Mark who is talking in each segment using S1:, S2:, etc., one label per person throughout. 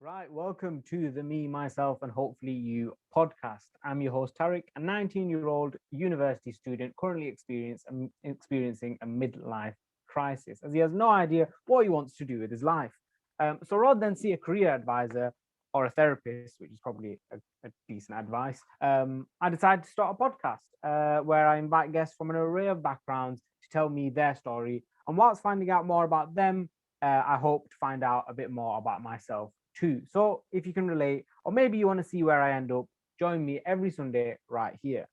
S1: Right, welcome to the Me, Myself, and Hopefully You podcast. I'm your host, Tariq, a 19-year-old university student currently experiencing a midlife crisis as he has no idea what he wants to do with his life. So rather than see a career advisor or a therapist, which is probably a decent advice, I decided to start a podcast where I invite guests from an array of backgrounds to tell me their story. And whilst finding out more about them, I hope to find out a bit more about myself too. So if you can relate, or maybe you want to see where I end up, join me every Sunday right here.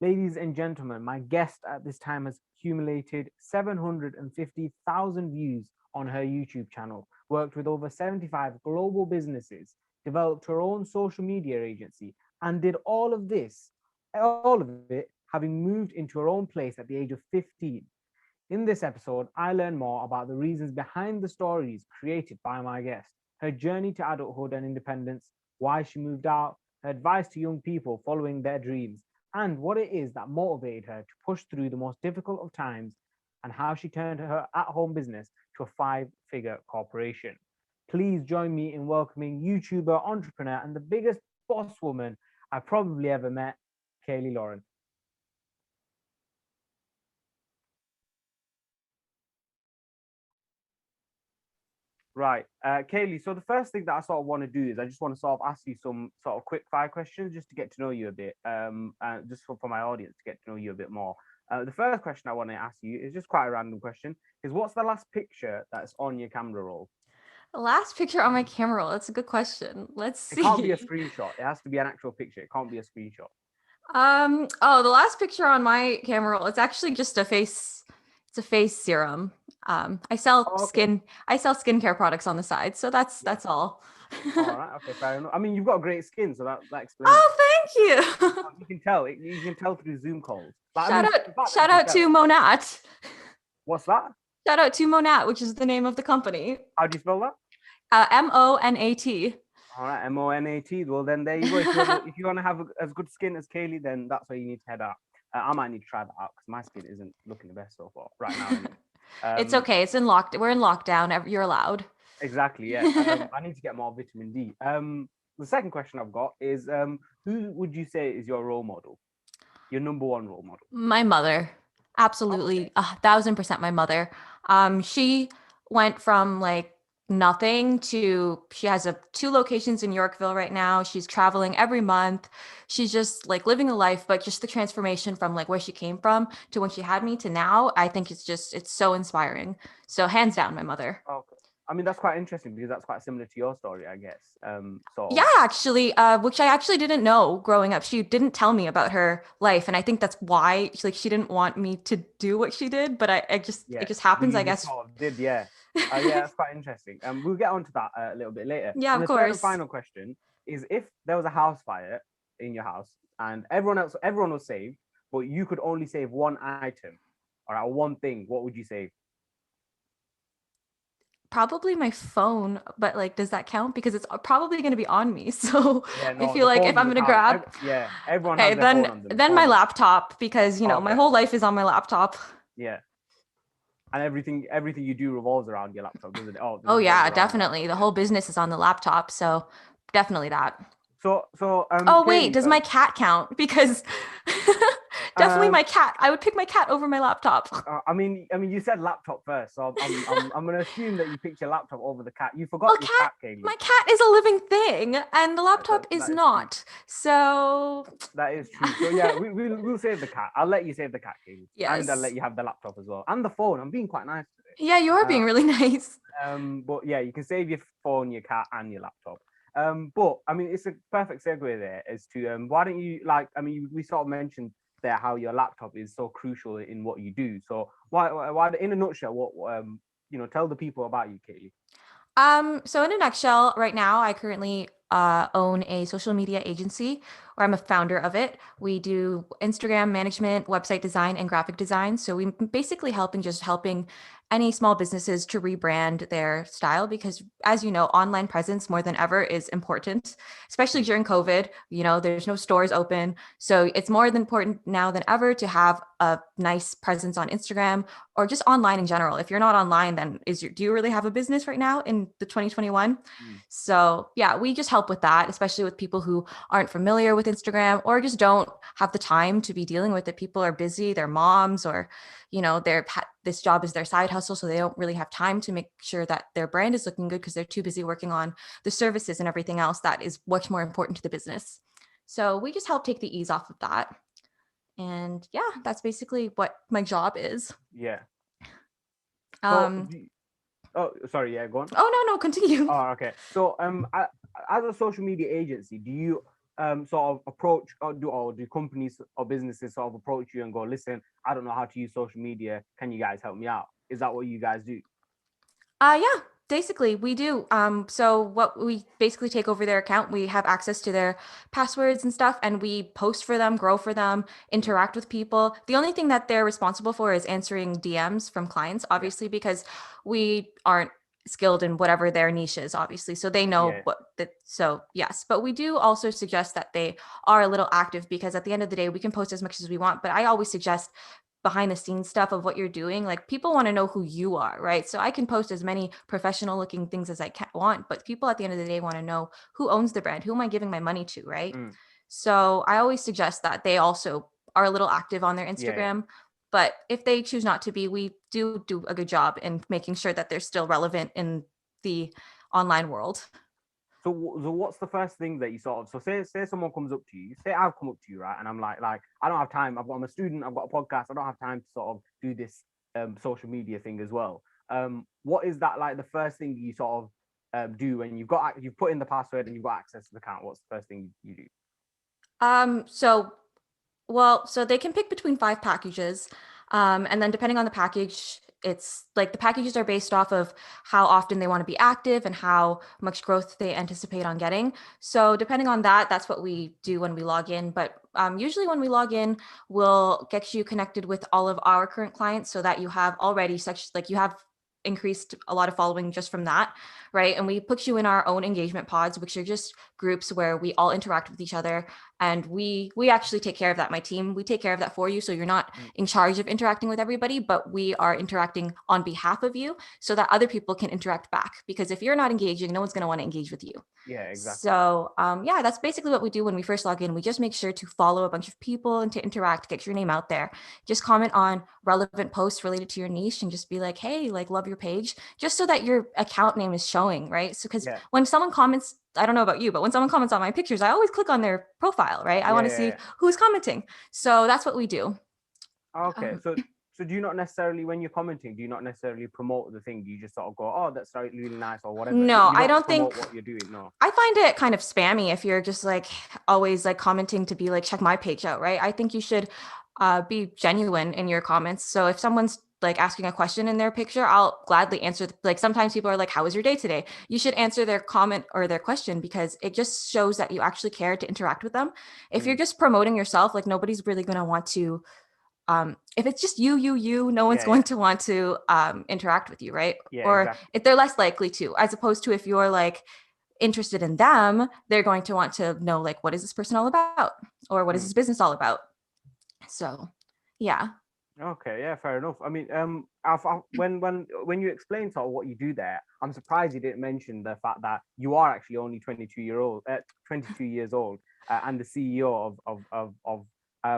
S1: Ladies and gentlemen, my guest at this time has accumulated 750,000 views on her YouTube channel, worked with over 75 global businesses, developed her own social media agency, and did all of it having moved into her own place at the age of 15. In this episode, I learn more about the reasons behind the stories created by my guest, her journey to adulthood and independence, why she moved out, her advice to young people following their dreams, and what it is that motivated her to push through the most difficult of times, and how she turned her at home business to a five-figure corporation. Please join me in welcoming YouTuber, entrepreneur, and the biggest boss woman I probably ever met, Kayley Lauren. Right. Kaylee, so the first thing that I sort of want to do is I just want to sort of ask you some sort of quick fire questions just to get to know you a bit, just for my audience to get to know you a bit more. The first question I want to ask you is just quite a random question, is what's the last picture that's on your camera roll?
S2: The last picture on my camera roll. That's a good question. Let's
S1: It can't be a
S2: see.
S1: screenshot. It has to be an actual picture. It can't be a screenshot.
S2: The last picture on my camera roll, it's actually just a face, it's a face serum. I sell
S1: Oh, okay.
S2: skin, I sell skincare products on the side, so that's
S1: Yeah.
S2: that's all.
S1: All right. Okay. Fair enough. I mean, you've got great skin, so that explains it.
S2: Oh, thank you.
S1: You can tell. You can tell through Zoom calls. Like, I
S2: Shout
S1: mean,
S2: out,
S1: the fact that you
S2: shout
S1: can
S2: out
S1: tell.
S2: to Monat.
S1: What's that?
S2: Shout out to Monat, which is the name of the company.
S1: How do you spell that?
S2: Monat.
S1: All right, Monat. Well, then there you go. If you wanna have as good skin as Kaylee, then that's where you need to head out. I might need to try that out because my skin isn't looking the best so far right now. Anyway.
S2: It's
S1: Um,
S2: okay. It's in locked. We're in lockdown. You're allowed.
S1: exactly. Yeah. I need to get more vitamin D. The second question I've got is, who would you say is your role model? Your number one role model?
S2: My mother,
S1: Oh, okay.
S2: absolutely, 1,000% my mother. She went from like nothing to she has two locations in Yorkville right now. She's traveling every month. She's just like living a life, but just the transformation from like where she came from to when she had me to now, I think it's so inspiring. So hands down, my mother.
S1: Okay. I mean, that's quite interesting because that's quite similar to your story, I guess. Sort
S2: Yeah,
S1: of.
S2: actually, which I actually didn't know growing up. She didn't tell me about her life, and I think that's why she didn't want me to do what she did. But it
S1: Yeah,
S2: just
S1: but
S2: happens,
S1: you
S2: I
S1: just
S2: guess.
S1: sort of did, yeah. Yeah, that's quite interesting. We'll get onto that a little bit later.
S2: Yeah,
S1: And
S2: of
S1: the third and
S2: course.
S1: final question is: if there was a house fire in your house and everyone was saved, but you could only save one item, or one thing, what would you save?
S2: Probably my phone, but like, does that count? Because it's probably going to be on me. So
S1: Yeah,
S2: I
S1: no,
S2: feel
S1: the
S2: like if
S1: phone
S2: I'm
S1: doesn't
S2: going to
S1: count.
S2: grab,
S1: Yeah, everyone
S2: okay,
S1: has their phone
S2: then
S1: on them. The
S2: then my
S1: phone.
S2: laptop, because
S1: Oh,
S2: my
S1: okay.
S2: whole life is on my laptop.
S1: Yeah, and everything you do revolves around your laptop, doesn't it? Oh, it
S2: Oh
S1: revolves
S2: yeah,
S1: around your
S2: definitely.
S1: laptop.
S2: The
S1: Yeah.
S2: whole business is on the laptop, so definitely that. Oh wait,
S1: Kaylee,
S2: does my cat count? Because definitely
S1: um,
S2: my cat. I would pick my cat over my laptop.
S1: I mean, you said laptop first, so I'm gonna assume that you picked your laptop over the cat. You
S2: Well,
S1: forgot your cat, Kaylee.
S2: my cat is a living thing, and the
S1: That,
S2: laptop is
S1: that is true.
S2: not. So,
S1: That is true. So yeah, we'll save the cat. I'll let you save the cat, Kaylee, and I'll let
S2: yes.
S1: you have the laptop as well and the phone. I'm being quite nice
S2: Yeah, you are
S1: today.
S2: being really nice.
S1: But yeah, you can save your phone, your cat, and your laptop. But I mean, it's a perfect segue there as to why don't you like? I mean, we sort of mentioned there how your laptop is so crucial in what you do. So why in a nutshell, what tell the people about you, Kaylee.
S2: So in a nutshell, right now I currently own a social media agency or I'm a founder of it. We do Instagram management, website design, and graphic design. So we basically helping any small businesses to rebrand their style, because as you know, online presence more than ever is important, especially during COVID. There's no stores open. So it's more than important now than ever to have a nice presence on Instagram or just online in general. If you're not online, then do you really have a business right now in the 2021? So yeah, we just help with that, especially with people who aren't familiar with Instagram or just don't have the time to be dealing with it. People are busy, they're moms, or this job is their side hustle, so they don't really have time to make sure that their brand is looking good because they're too busy working on the services and everything else that is much more important to the business. So we just help take the ease off of that. And yeah, that's basically what my job is.
S1: Yeah.
S2: Um,
S1: sorry. Yeah, go on.
S2: Oh, no, continue.
S1: Oh, okay. So, as a social media agency, do you sort of approach, or do companies or businesses sort of approach you and go, listen, I don't know how to use social media. Can you guys help me out? Is that what you guys do?
S2: Yeah, basically we do. So what we basically take over their account, we have access to their passwords and stuff, and we post for them, grow for them, interact with people. The only thing that they're responsible for is answering DMs from clients, obviously, because we aren't skilled in whatever their niche is, obviously. So they know so yes, but we do also suggest that they are a little active, because at the end of the day, we can post as much as we want, but I always suggest behind the scenes stuff of what you're doing. Like, people want to know who you are, right? So I can post as many professional looking things as I want, but people at the end of the day want to know who owns the brand, who am I giving my money to, right? So I always suggest that they also are a little active on their Instagram. But if they choose not to be, we do a good job in making sure that they're still relevant in the online world.
S1: So what's the first thing that you sort of, so say someone comes up to you, say I've come up to you, right? And I'm like, I don't have time. I'm a student. I've got a podcast. I don't have time to sort of do this social media thing as well. What is that, like, the first thing you sort of do when you've put in the password and you've got access to the account? What's the first thing you do?
S2: So they can pick between 5 packages. And then depending on the package, it's like the packages are based off of how often they want to be active and how much growth they anticipate on getting. So depending on that, that's what we do when we log in. But usually when we log in, we'll get you connected with all of our current clients so that you have already you have increased a lot of following just from that, right? And we put you in our own engagement pods, which are just groups where we all interact with each other, and we actually take care of that. My team, we take care of that for you, so you're not in charge of interacting with everybody, but we are interacting on behalf of you so that other people can interact back, because if you're not engaging, no one's going to want to engage with you.
S1: Yeah, exactly.
S2: So yeah, that's basically what we do when we first log in. We just make sure to follow a bunch of people and to interact, get your name out there, just comment on relevant posts related to your niche, and just be like, hey, like, love your page, just so that your account name is showing, right? So because when someone comments, I don't know about you, but when someone comments on my pictures, I always click on their profile, right? I want to see who's commenting. So that's what we do.
S1: Okay. So do you not necessarily, when you're commenting, do you not necessarily promote the thing? Do you just sort of go, oh, that's really nice, or whatever?
S2: No,
S1: I
S2: don't think
S1: what you're doing. No,
S2: I find it kind of spammy if you're just like always like commenting to be like, check my page out, right? I think you should be genuine in your comments. So if someone's like asking a question in their picture, I'll gladly answer. Like, sometimes people are like, how was your day today? You should answer their comment or their question, because it just shows that you actually care to interact with them. If you're just promoting yourself, like, nobody's really going to want to, if it's just you, no one's going to want to interact with you, right? Or
S1: exactly.
S2: if they're less likely to, as opposed to if you're like interested in them, they're going to want to know, like, what is this person all about? Or what is this business all about? So, yeah.
S1: Okay, yeah, fair enough. I mean, when you explain sort of what you do there, I'm surprised you didn't mention the fact that you are actually only 22 years old, and the CEO of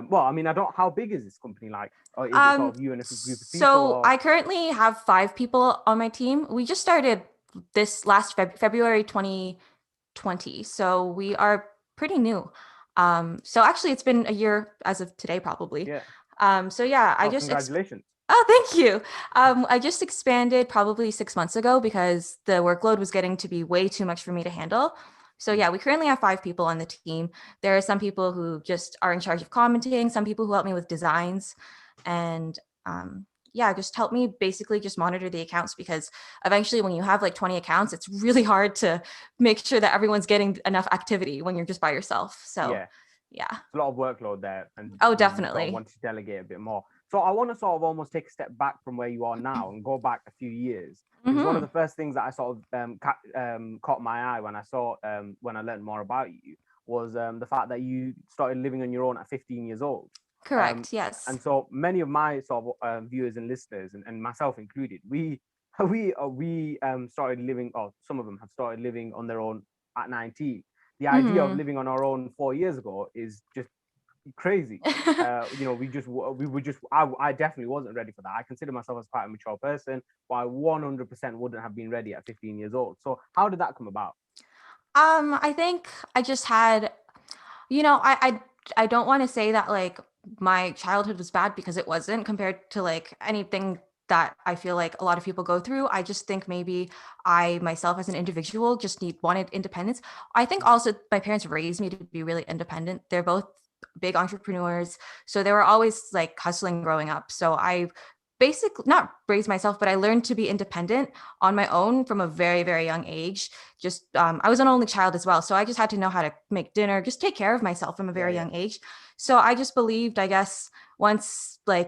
S1: well, I mean, how big is this company? Like, or is it sort of you and a group of people?
S2: So I currently have 5 people on my team. We just started this last February 2020, so we are pretty new. So actually, it's been a year as of today, probably.
S1: Yeah.
S2: So yeah,
S1: congratulations.
S2: Oh, thank you. I just expanded probably 6 months ago because the workload was getting to be way too much for me to handle. So yeah, we currently have 5 people on the team. There are some people who just are in charge of commenting, some people who help me with designs, and yeah, just help me basically just monitor the accounts, because eventually when you have like 20 accounts, it's really hard to make sure that everyone's getting enough activity when you're just by yourself. So Yeah.
S1: It's a lot of workload there, and
S2: Oh,
S1: you sort of
S2: definitely.
S1: want to delegate a bit more. So I want to sort of almost take a step back from where you are now and go back a few years, because one of
S2: Mm-hmm.
S1: the first things that I sort of caught my eye when I saw when I learned more about you was the fact that you started living on your own at 15 years old. Um,
S2: Correct. Yes.
S1: and so many of my sort of viewers and listeners, and myself included, we started living, or some of them have started living on their own at 19. The idea of
S2: Mm-hmm.
S1: living on our own 4 years ago is just crazy. I definitely wasn't ready for that. I consider myself as quite a mature person, but I 100% wouldn't have been ready at 15 years old. So how did that come about?
S2: I think I just had, I don't want to say that like my childhood was bad, because it wasn't, compared to like anything that I feel like a lot of people go through. I just think maybe I myself as an individual just wanted independence. I think also my parents raised me to be really independent. They're both big entrepreneurs, so they were always like hustling growing up. So I basically not raised myself, but I learned to be independent on my own from a very, very young age. Just I was an only child as well, so I just had to know how to make dinner, just take care of myself from a
S1: Yeah,
S2: very
S1: yeah,
S2: young age. So I just believed, I guess, once I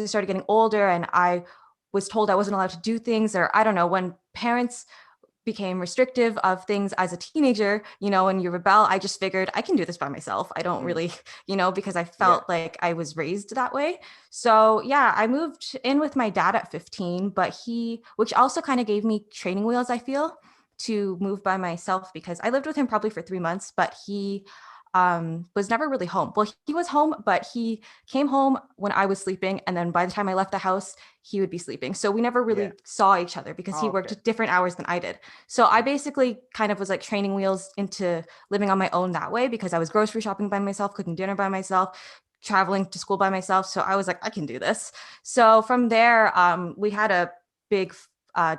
S2: started getting older and I was told I wasn't allowed to do things, or I don't know, when parents became restrictive of things as a teenager, when you rebel, I just figured I can do this by myself. I don't
S1: mm,
S2: really, because I
S1: yeah,
S2: felt like I was raised that way. So yeah, I moved in with my dad at 15, but which also kind of gave me training wheels, I feel, to move by myself, because I lived with him probably for 3 months, but he was never really home. Well, he was home, but he came home when I was sleeping. And then by the time I left the house, he would be sleeping. So we never
S1: yeah.
S2: really saw each other, because he
S1: Oh,
S2: worked
S1: okay.
S2: at different hours than I did. So I
S1: Mm,
S2: basically kind of was like training wheels into living on my own that way, because I was grocery shopping by myself, cooking dinner by myself, traveling to school by myself. So I was like, I can do this. So from there, we had a big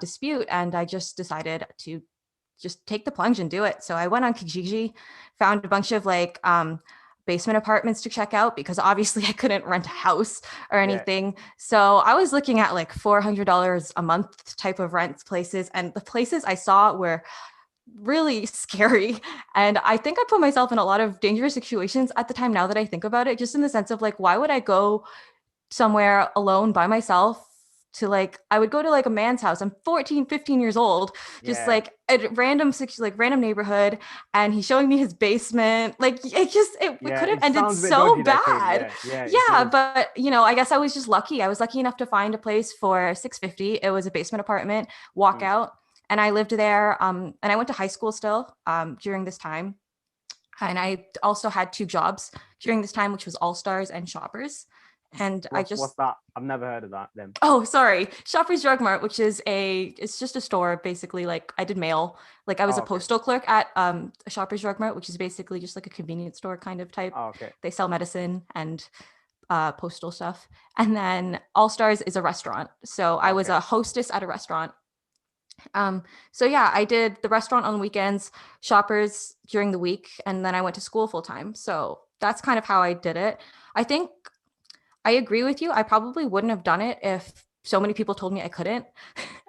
S2: dispute, and I just decided to just take the plunge and do it. So I went on Kijiji, found a bunch of like basement apartments to check out, because obviously I couldn't rent a house or
S1: yeah,
S2: anything. So I was looking at like $400 a month type of rent places, and the places I saw were really scary. And I think I put myself in a lot of dangerous situations at the time, now that I think about it, just in the sense of like, why would I go somewhere alone by myself to like, I would go to like a man's house. I'm 14, 15 years old, just
S1: yeah,
S2: like a random neighborhood, and he's showing me his basement. Like it
S1: yeah.
S2: could have
S1: It
S2: ended
S1: sounds a bit
S2: so
S1: dodgy, that Kaylee.
S2: bad.
S1: Yeah, yeah, it
S2: Yeah,
S1: does.
S2: but I guess I was just lucky. I was lucky enough to find a place for 650. It was a basement apartment,
S1: Mm,
S2: walkout, and I lived there. And I went to high school still during this time. And I also had two jobs during this time, which was All Stars and Shoppers. And I
S1: what's
S2: just
S1: that? I've never heard of that. Then.
S2: Oh, sorry. Shoppers Drug Mart, which is it's just a store basically. Like I did mail. Like I was
S1: Oh,
S2: a
S1: okay.
S2: postal clerk at a Shoppers Drug Mart, which is basically just like a convenience store kind of type.
S1: Oh, okay.
S2: They sell medicine and postal stuff. And then All Stars is a restaurant. So I was
S1: Okay.
S2: a hostess at a restaurant. So yeah, I did the restaurant on weekends, Shoppers during the week, and then I went to school full time. So that's kind of how I did it. I think I agree with you. I probably wouldn't have done it if so many people told me I couldn't.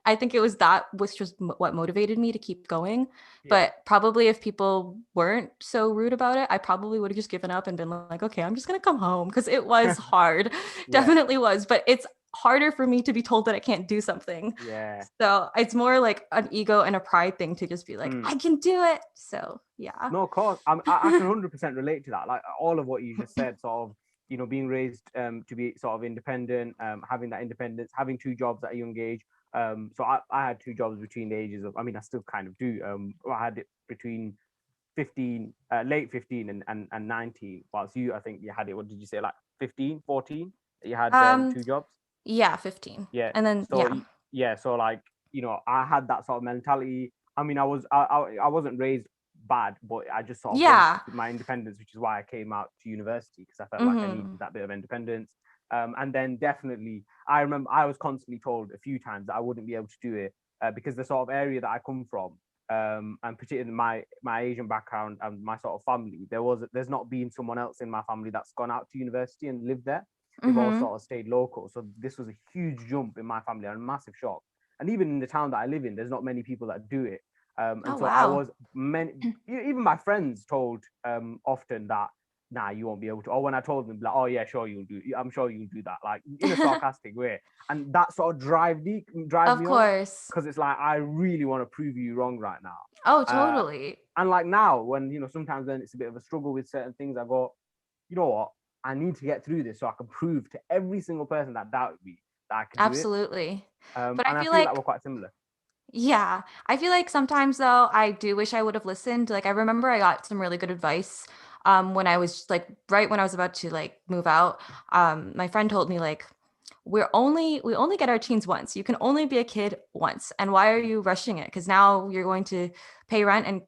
S2: I think it was that was just what motivated me to keep going.
S1: Yeah.
S2: But probably if people weren't so rude about it, I probably would have just given up and been like, okay, I'm just going to come home, because it was hard.
S1: Yeah.
S2: Definitely was. But it's harder for me to be told that I can't do something.
S1: Yeah.
S2: So it's more like an ego and a pride thing to just be like,
S1: Mm.
S2: I can do it. So yeah.
S1: No, of course. I can 100% relate to that. Like all of what you just said, sort of, being raised to be sort of independent, having that independence, having two jobs at a young age. So I had two jobs between the ages of, I mean, I still kind of do. I had it between 15, late 15 and 19. Whilst you, I think you had it, what did you say, like 15, 14? You had
S2: um,
S1: two jobs?
S2: yeah, 15.
S1: Yeah.
S2: And then
S1: So
S2: yeah.
S1: yeah, so like I had that sort of mentality. I mean, I wasn't raised bad, but I just sort of wanted
S2: Yeah.
S1: my independence, which is why I came out to university, because I felt like I
S2: Mm-hmm.
S1: needed that bit of independence. And then definitely, I remember I was constantly told a few times that I wouldn't be able to do it because the sort of area that I come from, and particularly my Asian background and my sort of family, there's not been someone else in my family that's gone out to university and lived there. They've all
S2: Mm-hmm.
S1: sort of stayed local. So this was a huge jump in my family and a massive shock. And even in the town that I live in, there's not many people that do it. And
S2: Oh
S1: so I
S2: wow.
S1: was even my friends told often that nah, you won't be able to. Or when I told them, like, oh yeah, sure you'll do. I'm sure you'll do that, like in a sarcastic way. And that sort of drives me
S2: Of
S1: on,
S2: course.
S1: because it's like I really want to prove you wrong right now.
S2: Oh, totally.
S1: And like now, when sometimes when it's a bit of a struggle with certain things, I go, you know what? I need to get through this so I can prove to every single person that doubted me that I can do it.
S2: Absolutely. But
S1: And
S2: I
S1: I
S2: feel
S1: feel like
S2: like,
S1: we're quite similar.
S2: yeah, I feel like sometimes though, I do wish I would have listened. Like I remember I got some really good advice when I was like right when I was about to like move out. My friend told me like we only get our teens once. You can only be a kid once. And why are you rushing it? Because now you're going to pay rent and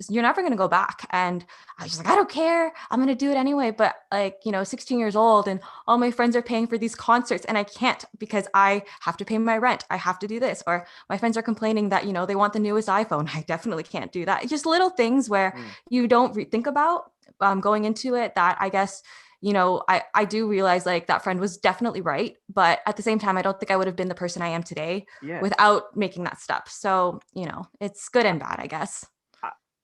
S2: you're never going to go back. And I was just like, I don't care. I'm going to do it anyway. But like, 16 years old and all my friends are paying for these concerts and I can't because I have to pay my rent. I have to do this. Or my friends are complaining that, they want the newest iPhone. I definitely can't do that. It's just little things where you don't think about going into it that I guess I do realize like that friend was definitely right. But at the same time, I don't think I would have been the person I am today without making that step. So, it's good and bad, I guess.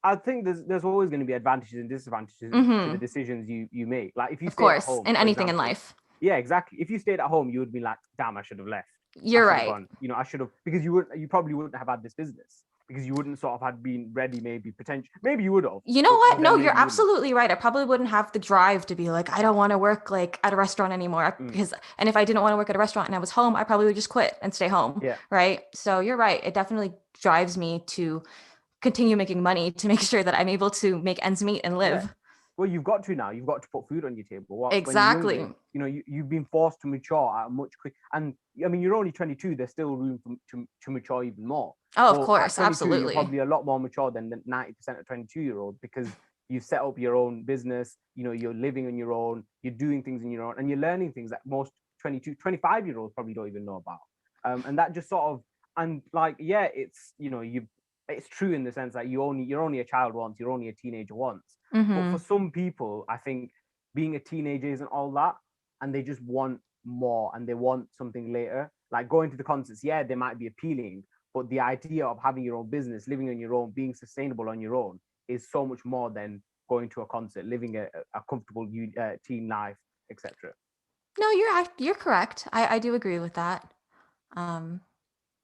S1: I think there's always going to be advantages and disadvantages to the decisions you make. Like if you
S2: Of
S1: stay at
S2: course,
S1: home,
S2: in
S1: for
S2: anything in
S1: example,
S2: life.
S1: yeah, exactly. If you stayed at home, you would be like, damn, I should have left.
S2: You're
S1: I should have
S2: right.
S1: gone. I should have, because you probably wouldn't have had this business because you wouldn't sort of had been ready, maybe potentially, maybe you would have.
S2: You know what?
S1: But
S2: No,
S1: then
S2: you're
S1: maybe you wouldn't.
S2: absolutely right. I probably wouldn't have the drive to be like, I don't want to work like at a restaurant anymore and if I didn't want to work at a restaurant and I was home, I probably would just quit and stay home.
S1: Yeah.
S2: Right. So you're right. It definitely drives me to continue making money to make sure that I'm able to make ends meet and live.
S1: Yeah. Well, you've got to now. You've got to put food on your table. When you're
S2: Exactly.
S1: younger, you've been forced to mature at a much quick. And I mean, you're only 22. There's still room to mature even more.
S2: Oh, of
S1: But
S2: course,
S1: at 22,
S2: absolutely.
S1: You're probably a lot more mature than the 90% of 22-year-olds because you've set up your own business. You're living on your own. You're doing things on your own, and you're learning things that most 22, 25-year-olds probably don't even know about. And that just sort of it's true in the sense that you're only a child once, you're only a teenager once. But for some people, I think being a teenager isn't all that, and they just want more and they want something later. Like going to the concerts, yeah, they might be appealing, but the idea of having your own business, living on your own, being sustainable on your own is so much more than going to a concert, living a comfortable teen life, etc.
S2: No, you're correct. I do agree with that.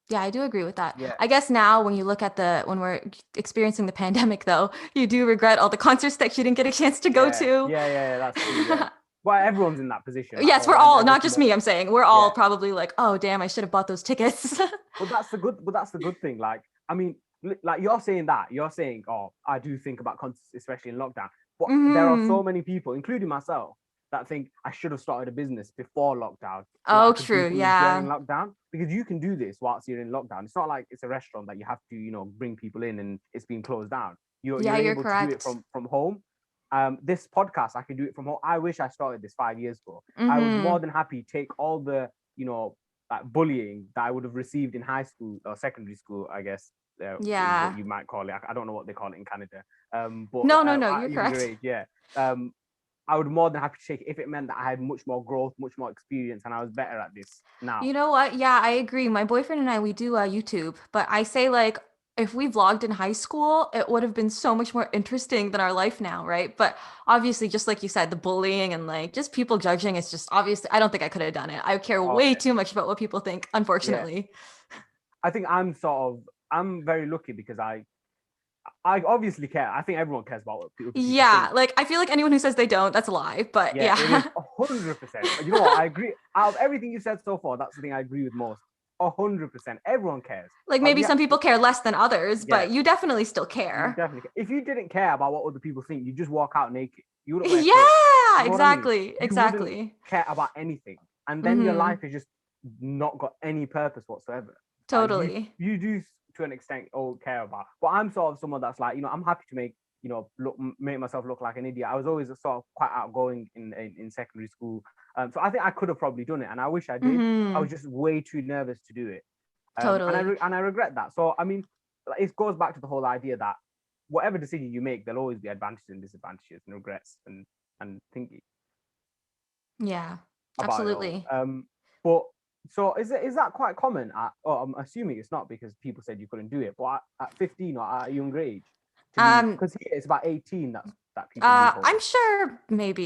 S2: Yeah, I do agree with that.
S1: Yeah.
S2: I guess now when you look at when we're experiencing the pandemic though, you do regret all the concerts that you didn't get a chance to go to.
S1: Yeah, that's true. Yeah. Well, everyone's in that position.
S2: Yes, we're all, not just me, I'm saying. We're all probably like, oh damn, I should have bought those tickets.
S1: But that's the good thing. Like, I mean, like you're saying, oh, I do think about concerts, especially in lockdown. But there are so many people, including myself, that think I should have started a business before lockdown.
S2: Oh, true. Yeah.
S1: During lockdown, because you can do this whilst you're in lockdown. It's not like it's a restaurant that you have to, bring people in and it's been closed down. You're able to do it from home. This podcast, I can do it from home. I wish I started this 5 years ago. I was more than happy to take all the, like bullying that I would have received in high school or secondary school, I guess.
S2: Yeah.
S1: What you might call it. I don't know what they call it in Canada. But
S2: no, you're correct.
S1: Age, yeah. I would more than happy to take it if it meant that I had much more growth, much more experience, and I was better at this now.
S2: You know what? Yeah, I agree. My boyfriend and I, we do YouTube, but I say like, if we vlogged in high school, it would have been so much more interesting than our life now, right? But obviously, just like you said, the bullying and like just people judging, it's just obviously, I don't think I could have done it. I care way too much about what people think, unfortunately.
S1: Yeah. I think I'm very lucky because I obviously care. I think everyone cares about what people think.
S2: Like I feel like anyone who says they don't, that's a lie. But yeah.
S1: It is 100%. You know what? I agree. Out of everything you said so far, that's the thing I agree with most. 100%. Everyone cares.
S2: Like maybe some people care less than others, but you definitely still care.
S1: You definitely care. If you didn't care about what other people think, you just walk out naked. You wouldn't
S2: exactly.
S1: I mean?
S2: Exactly.
S1: Care about anything, and then your life is just not got any purpose whatsoever.
S2: Totally.
S1: You do to an extent care about, but I'm sort of someone that's like, I'm happy to make myself look like an idiot. I was always sort of quite outgoing in secondary school, so I think I could have probably done it, and I wish I did. I was just way too nervous to do it.
S2: Totally.
S1: And I regret that. So I mean, it goes back to the whole idea that whatever decision you make, there'll always be advantages and disadvantages and regrets and thinking.
S2: Yeah, absolutely.
S1: But so is that quite common? I'm assuming it's not because people said you couldn't do it, but at 15 or at a younger age, because it's about 18. that people do hold?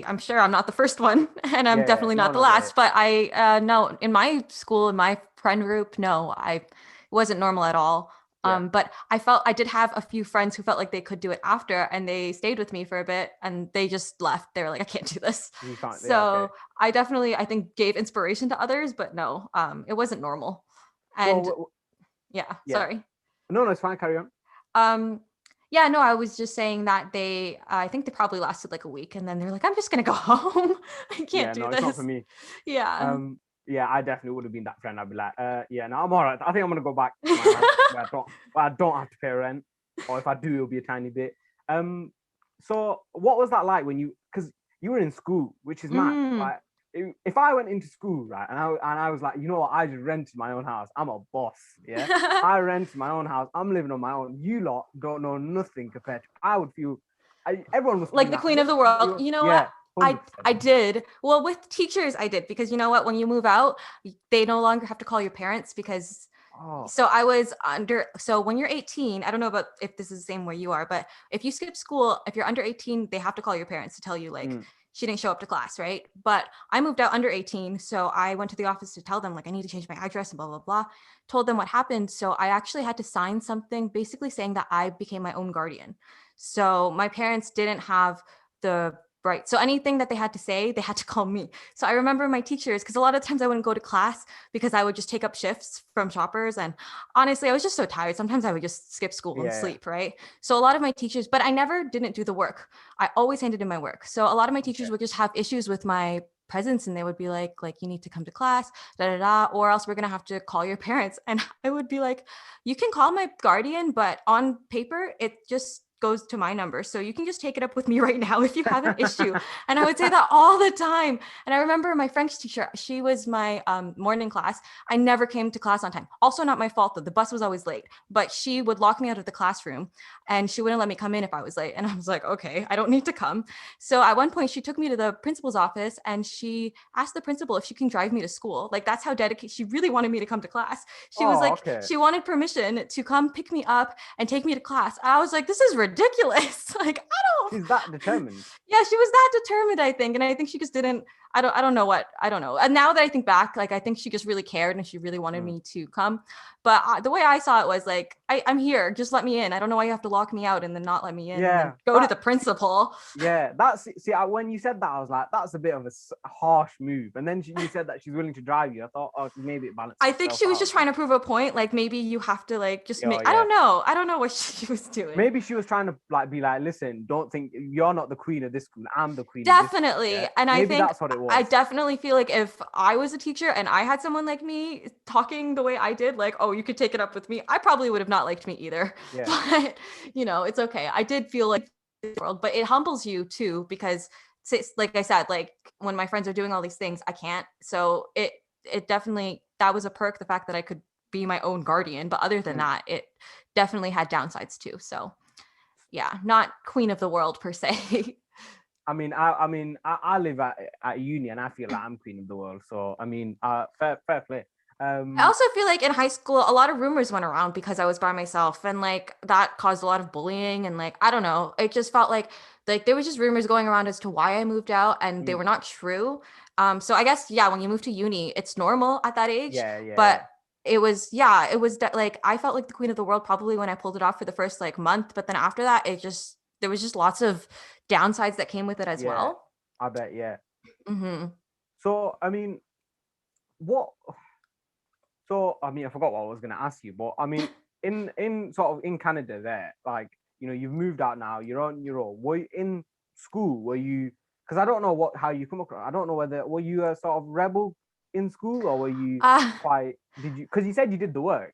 S2: I'm sure I'm not the first one, and I'm definitely not the last, but no, in my school, in my friend group, no, it wasn't normal at all. But I did have a few friends who felt like they could do it after, and they stayed with me for a bit, and they just left. They were like, I can't do this.
S1: You can't.
S2: So I definitely, I think, gave inspiration to others, but no, it wasn't normal. And
S1: So
S2: sorry.
S1: No, it's fine. Carry on.
S2: Yeah, no, I was just saying that I think they probably lasted like a week, and then they're like, I'm just gonna go home. I can't do this.
S1: It's not for me.
S2: Yeah.
S1: I definitely would have been that friend. I'd be like, no, I'm all right. I think I'm gonna go back to my house where I don't have to pay rent, or if I do, it'll be a tiny bit. So what was that like because you were in school, which is mad. Like, if I went into school, right, and I was like, you know what, I just rented my own house. I'm a boss, yeah. I rented my own house. I'm living on my own. You lot don't know nothing compared to. I would feel, everyone was
S2: like the queen of the world. You know what? 100%. I did. Well, with teachers, I did, because you know what? When you move out, they no longer have to call your parents because. So I was so when you're 18, I don't know about if this is the same where you are, but if you skip school, if you're under 18, they have to call your parents to tell you like, she didn't show up to class, right? But I moved out under 18. So I went to the office to tell them, like, I need to change my address and blah, blah, blah. Told them what happened. So I actually had to sign something basically saying that I became my own guardian. So my parents didn't have the right. So anything that they had to say, they had to call me. So I remember my teachers, because a lot of times I wouldn't go to class because I would just take up shifts from shoppers. And honestly, I was just so tired. Sometimes I would just skip school and sleep, right? So a lot of my teachers, but I never didn't do the work. I always handed in my work. So a lot of my teachers would just have issues with my presence, and they would be like, you need to come to class, or else we're going to have to call your parents. And I would be like, you can call my guardian, but on paper, it just goes to my number. So you can just take it up with me right now if you have an issue. And I would say that all the time. And I remember my French teacher, she was my morning class. I never came to class on time. Also not my fault though. The bus was always late, but she would lock me out of the classroom and she wouldn't let me come in if I was late. And I was like, okay, I don't need to come. So at one point she took me to the principal's office and she asked the principal if she can drive me to school. Like that's how dedicated, she really wanted me to come to class. She was like, she wanted permission to come pick me up and take me to class. I was like, this is ridiculous. Like, I don't.
S1: She's that determined.
S2: Yeah, she was that determined, I think. And I think she just didn't, I don't know. And now that I think back, like, I think she just really cared and she really wanted me to come. But the way I saw it was like, I'm here, just let me in. I don't know why you have to lock me out and then not let me in.
S1: Yeah.
S2: Go to the principal.
S1: Yeah, when you said that, I was like, that's a bit of a harsh move. And then you said that she's willing to drive you. I thought, oh, maybe it balances.
S2: I think she was just trying to prove a point. Like maybe you have to like just make. I don't know. I don't know what she was doing.
S1: Maybe she was trying to like be like, listen, don't think you're not the queen of this school. I'm the queen.
S2: Definitely.
S1: Of this school, yeah?
S2: And
S1: maybe
S2: I think
S1: that's what it was.
S2: I definitely feel like if I was a teacher and I had someone like me talking the way I did, like, oh, you could take it up with me, I probably would have not liked me either.
S1: Yeah.
S2: But it's okay. I did feel like the world, but it humbles you too, because like I said, like when my friends are doing all these things, I can't. So it definitely, that was a perk, the fact that I could be my own guardian. But other than that, it definitely had downsides too. So yeah, not queen of the world per se.
S1: I I live at uni and I feel like I'm queen of the world. So fair play.
S2: I also feel like in high school, a lot of rumors went around because I was by myself, and like that caused a lot of bullying. And like, I don't know, it just felt like there was just rumors going around as to why I moved out, and they were not true. So I guess, when you move to uni, it's normal at that age.
S1: Yeah.
S2: But it was like, I felt like the queen of the world probably when I pulled it off for the first like month. But then after that, there was just lots of downsides that came with it as well.
S1: I bet, yeah.
S2: Mm-hmm.
S1: So, what... So, I forgot what I was going to ask you, but in sort of in Canada there, like, you've moved out now, you're on your own. Were you in school? Were you, because I don't know how you come across, I don't know were you a sort of rebel in school, or were you because you said you did the work.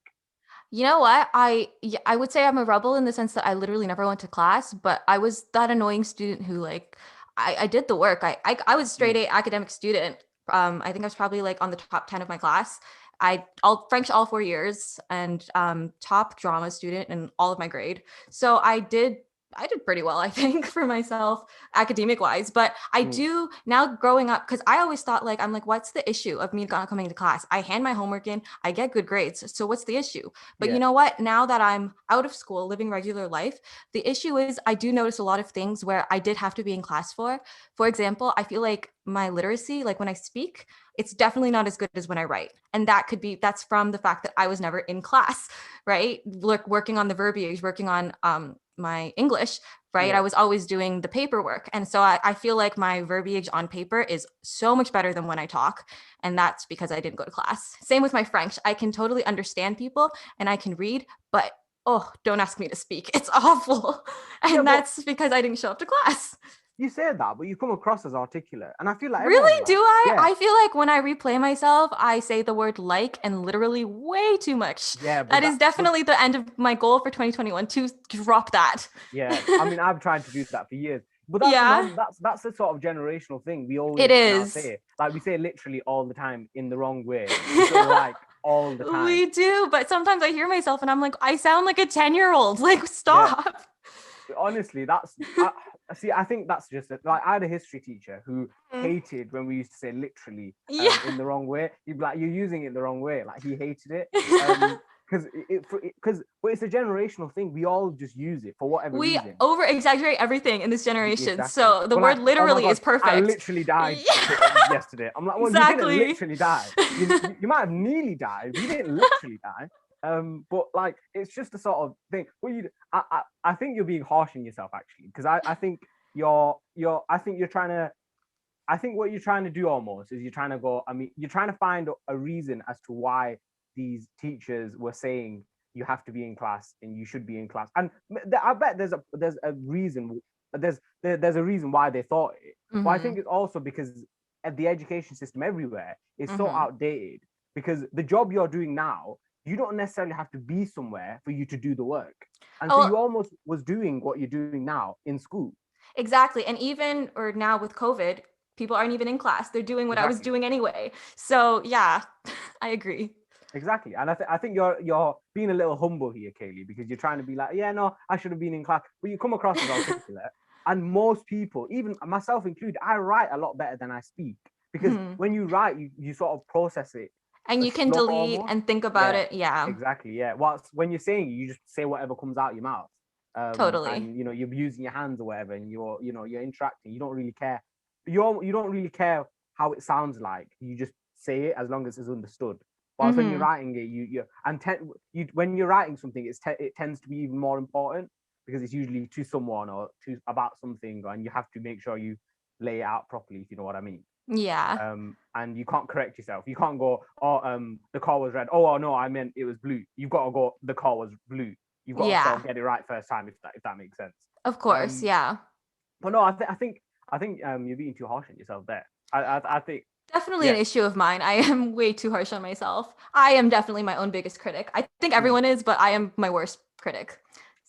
S2: You know what? I would say I'm a rebel in the sense that I literally never went to class, but I was that annoying student who like, I did the work. I was straight A academic student. I think I was probably like on the top 10 of my class. French all 4 years, and top drama student in all of my grade. So I I did pretty well, I think, for myself, academic wise. But I
S1: Mm.
S2: do now growing up, because I always thought like, I'm like, what's the issue of me not coming to class? I hand my homework in, I get good grades. So what's the issue? But
S1: Yeah.
S2: you know what? Now that I'm out of school, living regular life, the issue is I do notice a lot of things where I did have to be in class for. For example, I feel like my literacy, like when I speak, it's definitely not as good as when I write. And that's from the fact that I was never in class, right? Like working on the verbiage, working on my English, right?
S1: Yeah.
S2: I was always doing the paperwork. And so I feel like my verbiage on paper is so much better than when I talk. And that's because I didn't go to class. Same with my French. I can totally understand people and I can read, but oh, don't ask me to speak. It's awful.
S1: Yeah,
S2: And
S1: but
S2: that's because I didn't show up to class.
S1: you say that, but you come across as articulate, and I feel like everyone's
S2: Really? Do
S1: like,
S2: I?
S1: yeah,
S2: I feel like when I replay myself, I say the word like and literally way too much.
S1: yeah,
S2: That is definitely the end of my goal for 2021 to drop that.
S1: yeah. I mean, I've tried to do that for years, but that's
S2: Yeah,
S1: man, that's a sort of generational thing. We
S2: it
S1: always now
S2: is.
S1: say, like we say literally all the time in the wrong way. We say like all the time.
S2: We do, but sometimes I hear myself and I'm like, I sound like a 10-year-old. Like,
S1: Yeah,
S2: stop.
S1: honestly, see. I think that's just it. Like I had a history teacher who
S2: Mm.
S1: hated when we used to say literally
S2: Yeah.
S1: in the wrong way. He'd be like, "You're using it the wrong way." Like he hated it. Because but it's a generational thing. We all just use it for whatever
S2: We
S1: reason.
S2: over exaggerate everything in this generation.
S1: Exactly.
S2: So the
S1: But like,
S2: word
S1: oh my
S2: literally
S1: god,
S2: is
S1: I
S2: perfect.
S1: literally died
S2: Yeah,
S1: yesterday. I'm like, well, you didn't
S2: exactly.
S1: literally die. You might have nearly died. You didn't literally die. But like, it's just a sort of thing. Well, I think you're being harsh on yourself actually, because I think I think you're trying to. I think what you're trying to do almost is you're trying to go. I mean, you're trying to find a reason as to why these teachers were saying you have to be in class and you should be in class. And I bet there's a reason. There's a reason why they thought it. But I
S2: Mm-hmm.
S1: think it's also because the education system everywhere is so
S2: Mm-hmm.
S1: outdated. Because the job you're doing now, you don't necessarily have to be somewhere for you to do the work. And so
S2: Oh,
S1: you almost was doing what you're doing now in school.
S2: exactly. And even or now with COVID, people aren't even in class. They're doing what I was
S1: Exactly.
S2: doing anyway. So yeah, I agree.
S1: Exactly, and I think you're being a little humble here, Kayley, because you're trying to be like, yeah, no, I should have been in class, but you come across as articulate. And most people, even myself included, I write a lot better than I speak because
S2: Mhm.
S1: when you write, you sort of process it
S2: And you can
S1: slow
S2: delete
S1: almost.
S2: and think about
S1: Yeah,
S2: it. Yeah,
S1: exactly. Yeah. Whilst when you're saying it, you just say whatever comes out your mouth,
S2: totally.
S1: and you're using your hands or whatever, and you're interacting. You don't really care. You don't really care how it sounds like. You just say it as long as it's understood. Whilst when you're
S2: Mm-hmm.
S1: writing it, when you're writing something, it tends to be even more important because it's usually to someone or to about something, and you have to make sure you lay it out properly, if you know what I mean.
S2: Yeah.
S1: And you can't correct yourself. You can't go, oh, the car was red. Oh, no, I meant it was blue. You've got to go, the car was blue. You've got to sort
S2: Yeah.
S1: of get it right first time, if that makes sense.
S2: Of course.
S1: Um,
S2: Yeah.
S1: but no, I think you're being too harsh on yourself there. I think,
S2: Definitely an
S1: yeah,
S2: issue of mine. I am way too harsh on myself. I am definitely my own biggest critic. I think
S1: mm,
S2: everyone is, but I am my worst critic.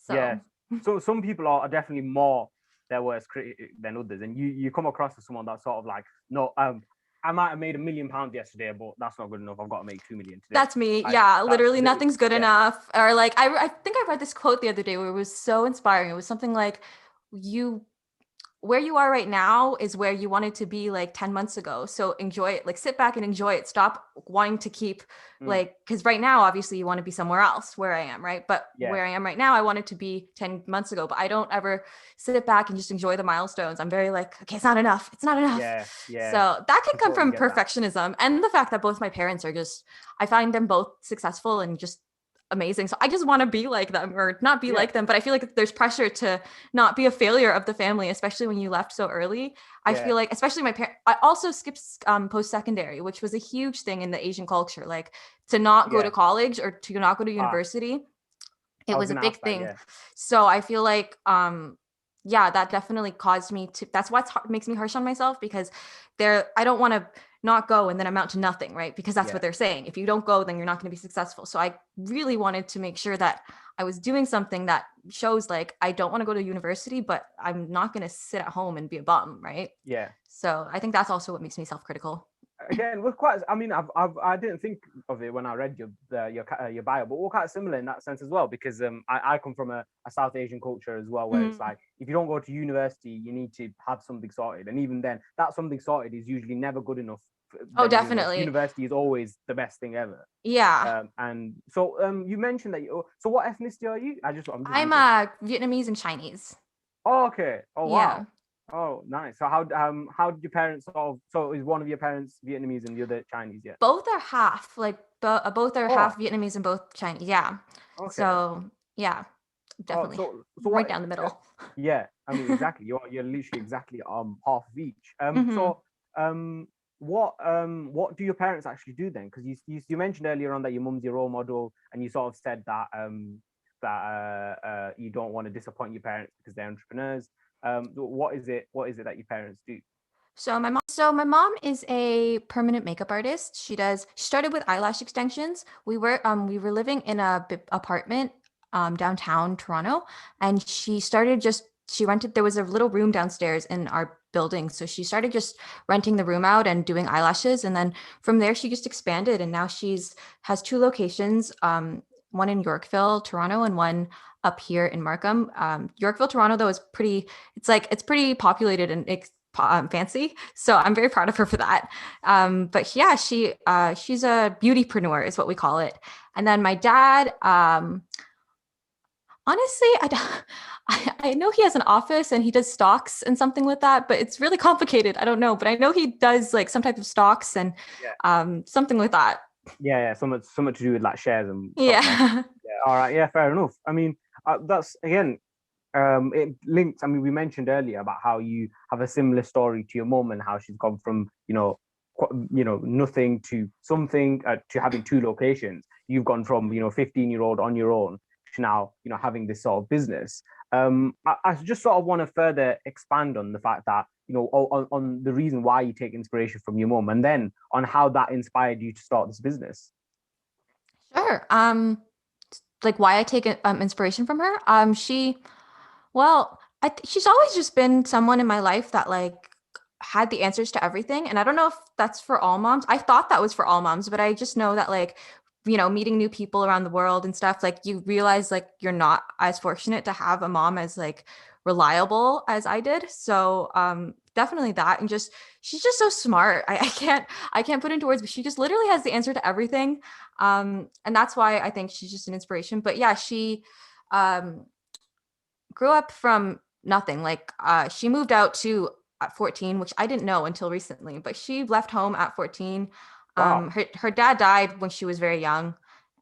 S1: yeah.
S2: So,
S1: So some people are definitely more their worst critic than others, and you come across as someone that's sort of like, no, I might have made £1 million yesterday, but that's not good enough. I've got to make 2 million today.
S2: that's me.
S1: Like
S2: Yeah,
S1: that's
S2: literally nothing's good
S1: yeah,
S2: enough. Or like I think I read this quote the other day where it was so inspiring. It was something like you where you are right now is where you wanted to be like 10 months ago. So enjoy it, like sit back and enjoy it. Stop wanting to keep
S1: mm,
S2: like, because right now, obviously, you want to be somewhere else where I am, right? But
S1: yeah,
S2: where I am right now, I wanted to be 10 months ago, but I don't ever sit back and just enjoy the milestones. I'm very like, okay, it's not enough. It's not enough.
S1: yeah, yeah.
S2: So that can
S1: I
S2: come
S1: totally
S2: from
S1: get that.
S2: perfectionism and the fact that both my parents are just, I find them both successful and just amazing. So I just want to be like them or not be
S1: Yeah,
S2: like them, but I feel like there's pressure to not be a failure of the family, especially when you left so early. I
S1: yeah,
S2: feel like, especially my parents, I also skipped post-secondary, which was a huge thing in the Asian culture, like to not go to
S1: yeah.
S2: college or to not go to
S1: Ah,
S2: university. It
S1: I was
S2: was a
S1: gonna ask
S2: big
S1: that.
S2: thing.
S1: Yeah,
S2: So I feel like, yeah, that definitely caused me to, that's what makes me harsh on myself because I don't want to not go and then amount to nothing, right? Because that's what
S1: yeah,
S2: they're saying. If you don't go, then you're not going to be successful. So I really wanted to make sure that I was doing something that shows like, I don't want to go to university, but I'm not going to sit at home and be a bum, right?
S1: yeah.
S2: So I think that's also what makes me self-critical.
S1: again, we're quite. I mean, I didn't think of it when I read your bio, but we're quite similar in that sense as well. Because I come from a South Asian culture as well, where it's
S2: Mm.
S1: like if you don't go to university, you need to have something sorted, and even then, that something sorted is usually never good enough.
S2: Oh,
S1: Then
S2: definitely.
S1: university is always the best thing ever.
S2: Yeah.
S1: And so you mentioned that you. So what ethnicity are you? I'm just
S2: I'm
S1: interested.
S2: Vietnamese and Chinese.
S1: Oh, okay. Oh,
S2: Yeah.
S1: wow. Oh, nice. So how did your parents sort of? So is one of your parents Vietnamese and the other Chinese? Yeah.
S2: Both are half, like both are half
S1: Oh,
S2: Vietnamese and both Chinese. Yeah.
S1: okay.
S2: So yeah,
S1: Oh,
S2: definitely
S1: so
S2: right
S1: what?
S2: down the middle.
S1: Yeah. I mean, exactly. You're literally exactly half of each.
S2: Hmm.
S1: Um, what do your parents actually do then? Because you mentioned earlier on that your mum's your role model, and you sort of said that you don't want to disappoint your parents because they're entrepreneurs. What is it? What is it that your parents do?
S2: So my mom is a permanent makeup artist. She started with eyelash extensions. We were living in a apartment downtown Toronto, and she rented, there was a little room downstairs in our building. So she started just renting the room out and doing eyelashes, and then from there she just expanded, and now she's has two locations, one in Yorkville, Toronto, and one up here in Markham. Yorkville, Toronto, though, is pretty, it's pretty populated and fancy. So I'm very proud of her for that. But yeah, she's a beautypreneur is what we call it. And then my dad, honestly, I know he has an office and he does stocks and something with that, but it's really complicated. I don't know, but I know he does like some type of stocks and
S1: Yeah.
S2: something with that.
S1: Yeah, so much to do with like shares and stock market.
S2: Yeah.
S1: Yeah, all right, yeah, fair enough. I mean, that's again, it links. I mean, we mentioned earlier about how you have a similar story to your mum and how she's gone from nothing to something to having two locations. You've gone from 15-year-old on your own to now having this sort of business. I just sort of want to further expand on the fact that on the reason why you take inspiration from your mum, and then on how that inspired you to start this business.
S2: Sure. Like why I take inspiration from her. Well, she's always just been someone in my life that like had the answers to everything. And I don't know if that's for all moms. I thought that was for all moms, but I just know that like, meeting new people around the world and stuff, like you realize like you're not as fortunate to have a mom as like reliable as I did. So definitely that. And just she's just so smart. I can't put into words, but she just literally has the answer to everything. And that's why I think she's just an inspiration. But yeah, she um grew up from nothing. Like she moved out to at 14, which I didn't know until recently, but she left home at 14.
S1: Wow.
S2: Her dad died when she was very young.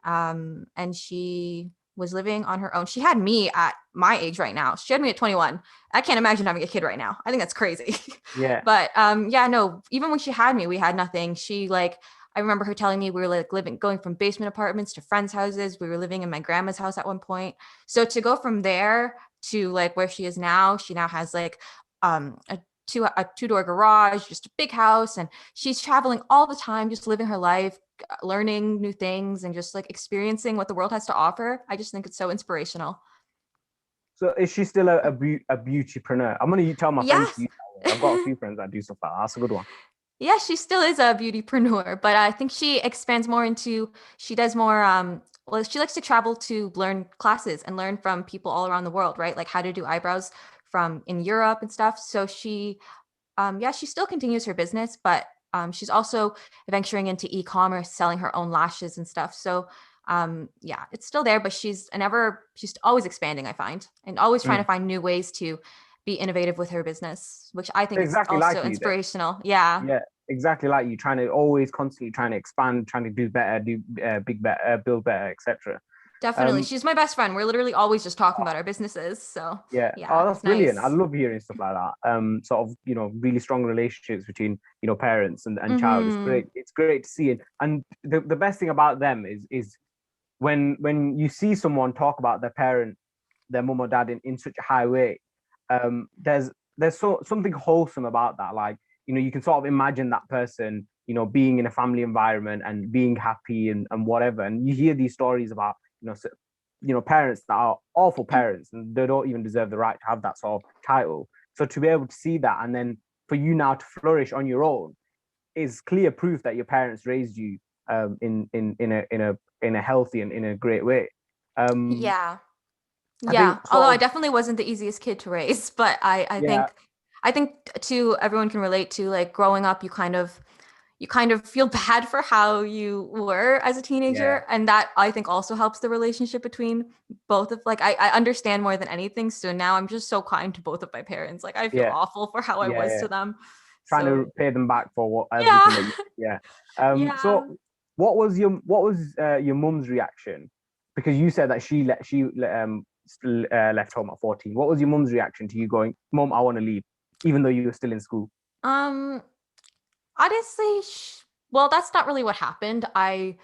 S2: And she was living on her own. She had me at my age right now. She had me at 21. I can't imagine having a kid right now. I think that's crazy.
S1: Yeah.
S2: But yeah, no, even when she had me, we had nothing. I remember her telling me we were like going from basement apartments to friends' houses. We were living in my grandma's house at one point. So to go from there to like where she is now, she now has like a two-door garage, just a big house, and she's traveling all the time, just living her life, learning new things, and just like experiencing what the world has to offer. I just think it's so inspirational.
S1: So is she still a beautypreneur? I'm gonna tell my friends to
S2: Yes.
S1: use that word. I've got a few friends that do stuff like that. That's a good one.
S2: Yeah, she still is a beautypreneur, but I think she expands more into, she does more, well, she likes to travel to learn classes and learn from people all around the world, right? Like how to do eyebrows from in Europe and stuff. So yeah, she still continues her business, but she's also venturing into e-commerce, selling her own lashes and stuff. So yeah, it's still there, but she's always expanding, I find, and always trying to
S1: Mm.
S2: find new ways to be innovative with her business, which I think is
S1: Exactly
S2: also
S1: like you then.
S2: inspirational. Yeah.
S1: Yeah, exactly like you, trying to always constantly trying to expand, trying to do better, do big better, build better, etc.
S2: Definitely.
S1: Um,
S2: She's my best friend. We're literally always just talking about our businesses. So,
S1: yeah.
S2: yeah,
S1: Oh, that's
S2: it's
S1: brilliant. I
S2: nice.
S1: love hearing stuff like that. Sort of, really strong relationships between, parents and child. It's
S2: Mhm.
S1: great. It's great to see it. And the best thing about them is when you see someone talk about their parent, their mum or dad in such a high way, there's something wholesome about that. Like, you can sort of imagine that person, being in a family environment and being happy and whatever. And you hear these stories about, parents that are awful parents and they don't even deserve the right to have that sort of title. So to be able to see that and then for you now to flourish on your own, is clear proof that your parents raised you in a healthy and in a great way.
S2: Yeah.
S1: I
S2: Yeah.
S1: think
S2: Although
S1: sort
S2: I
S1: of,
S2: definitely wasn't the easiest kid to raise, but
S1: yeah,
S2: I think too everyone can relate to like growing up, you kind of feel bad for how you were as a
S1: yeah,
S2: teenager. And that I think also helps the relationship between both of like I understand more than anything. So now I'm just so kind to both of my parents. Like I feel
S1: yeah,
S2: awful for how I
S1: yeah,
S2: was
S1: yeah.
S2: to them.
S1: Trying
S2: So
S1: to pay them back for what everything that
S2: yeah.
S1: you, yeah.
S2: Yeah.
S1: So what was your mum's reaction? Because you said that left home at 14. What was your mum's reaction to you going, Mum, I want to leave, even though you were still in school?
S2: Um honestly, well, that's not really what happened. I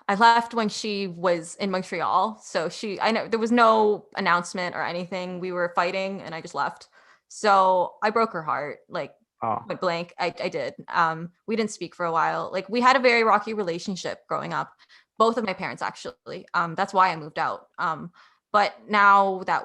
S2: left when she was in Montreal. So I know there was no announcement or anything. We were fighting and I just left. So I broke her heart, like
S1: Oh,
S2: point blank. I did. We didn't speak for a while. Like we had a very rocky relationship growing up. Both of my parents actually. That's why I moved out. But now that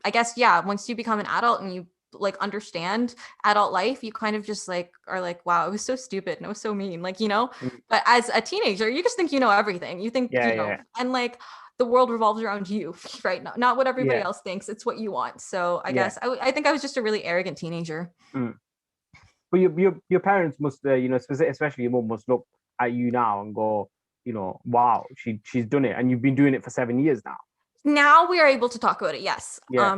S2: I guess, yeah, once you become an adult and you like understand adult life, you kind of just like are like, wow, it was so stupid and it was so mean. Like,
S1: mm,
S2: but as a teenager, you just think you know everything. You think,
S1: yeah, yeah,
S2: and like the world revolves around you, right? Not what everybody
S1: yeah,
S2: else thinks. It's what you want. So I
S1: yeah.
S2: guess I think I was just a really arrogant teenager.
S1: Mm. But your parents must, especially your mum must look at you now and go, wow, she's done it, and you've been doing it for 7 years now.
S2: Now we are able to talk about it. Yes.
S1: Yeah.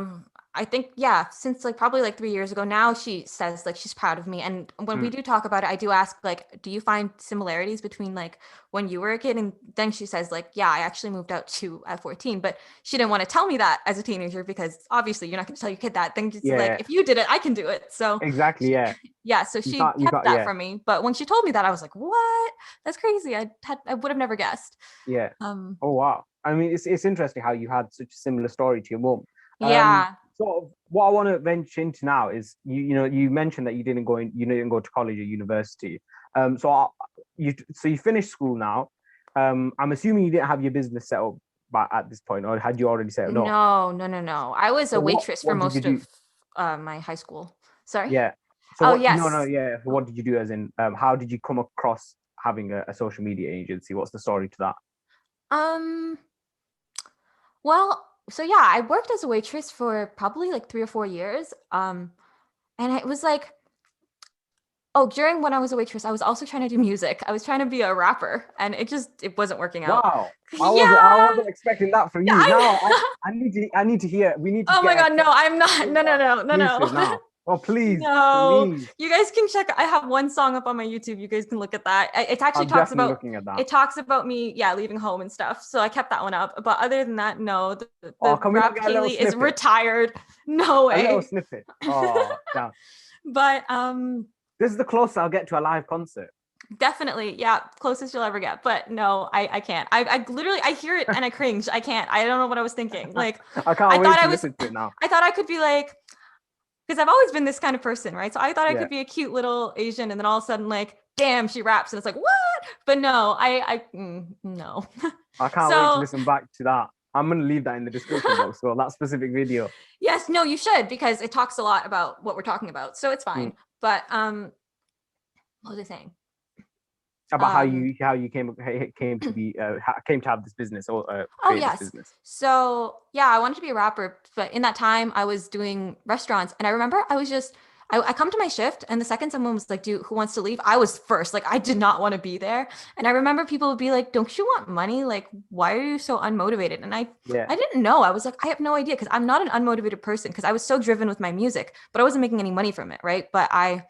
S2: I think, yeah, since like probably like 3 years ago now, she says like she's proud of me. And when we
S1: Mm.
S2: do talk about it, I do ask like, do you find similarities between like when you were a kid? And then she says like, yeah, I actually moved out to at 14, but she didn't want to tell me that as a teenager because obviously you're not going to tell your kid that. Then it's like,
S1: Yeah.
S2: if you did it, I can do it. So
S1: Exactly. Yeah.
S2: yeah, so
S1: You
S2: she
S1: can't. You
S2: kept
S1: can't.
S2: that
S1: Yeah.
S2: from me. But when she told me that, I was like, what? That's crazy. I would have never guessed.
S1: Yeah.
S2: Um,
S1: Oh wow. I mean, it's interesting how you had such a similar story to your mum.
S2: yeah.
S1: Sort of what I want to venture into now is you mentioned that you didn't go to college or university. So you finished school now. I'm assuming you didn't have your business set up at this point, or had you already set it up?
S2: No, no, no, no. I was
S1: So
S2: a waitress for
S1: what did you
S2: most
S1: do?
S2: of my high school. Sorry.
S1: Yeah. So
S2: Oh,
S1: what? No, no,
S2: yes.
S1: yeah. So what did you do? As in, how did you come across having a social media agency? What's the story to that?
S2: Um, well, so yeah, I worked as a waitress for probably like 3 or 4 years. And it was like, oh, during when I was a waitress, I was also trying to do music. I was trying to be a rapper, and it wasn't working out.
S1: Wow. I
S2: Yeah.
S1: wasn't expecting that from
S2: Yeah,
S1: you. Now
S2: I
S1: I need to hear. We need to
S2: Oh my
S1: get
S2: God, no, I'm not. No, no, no, no,
S1: exclusive
S2: no.
S1: now. Oh please,
S2: No,
S1: please.
S2: you guys can check. I have one song up on my YouTube. You guys can look at that. It actually
S1: I'm
S2: talks
S1: definitely
S2: about
S1: looking at that.
S2: it talks about me, yeah, leaving home and stuff. So I kept that one up. But other than that, no,
S1: Oh,
S2: the
S1: can we not
S2: rap
S1: get a little
S2: Kaylee is
S1: snippet?
S2: retired. No
S1: A little
S2: way.
S1: snippet. Oh, damn.
S2: But
S1: This is the closest I'll get to a live concert.
S2: definitely, yeah, closest you'll ever get. But no, I can't. I literally I hear it and I cringe. I can't. I don't know what I was thinking. Like
S1: I
S2: I
S1: can't
S2: thought
S1: wait
S2: I
S1: to
S2: was
S1: listen to it now.
S2: I thought I could be like because I've always been this kind of person, right? So I thought I
S1: Yeah.
S2: could be a cute little Asian, and then all of a sudden, like, damn, she raps, and it's like, what? But no, no.
S1: I can't wait to
S2: So
S1: listen back to that. I'm gonna leave that in the description box. So that specific video.
S2: yes, no, you should because it talks a lot about what we're talking about, so it's
S1: Mm.
S2: fine. But what was I saying?
S1: About
S2: Um,
S1: how you came to be came to have this business or
S2: Oh,
S1: create this
S2: yes.
S1: business.
S2: So, yeah, I wanted to be a rapper, but in that time I was doing restaurants and I remember I come to my shift and the second someone was like, dude, who wants to leave? I was first. Like, I did not want to be there. And I remember people would be like, don't you want money? Like, why are you so unmotivated? And
S1: Yeah.
S2: I didn't know. I was like, I have no idea because I'm not an unmotivated person because I was so driven with my music, but I wasn't making any money from it. Right. But I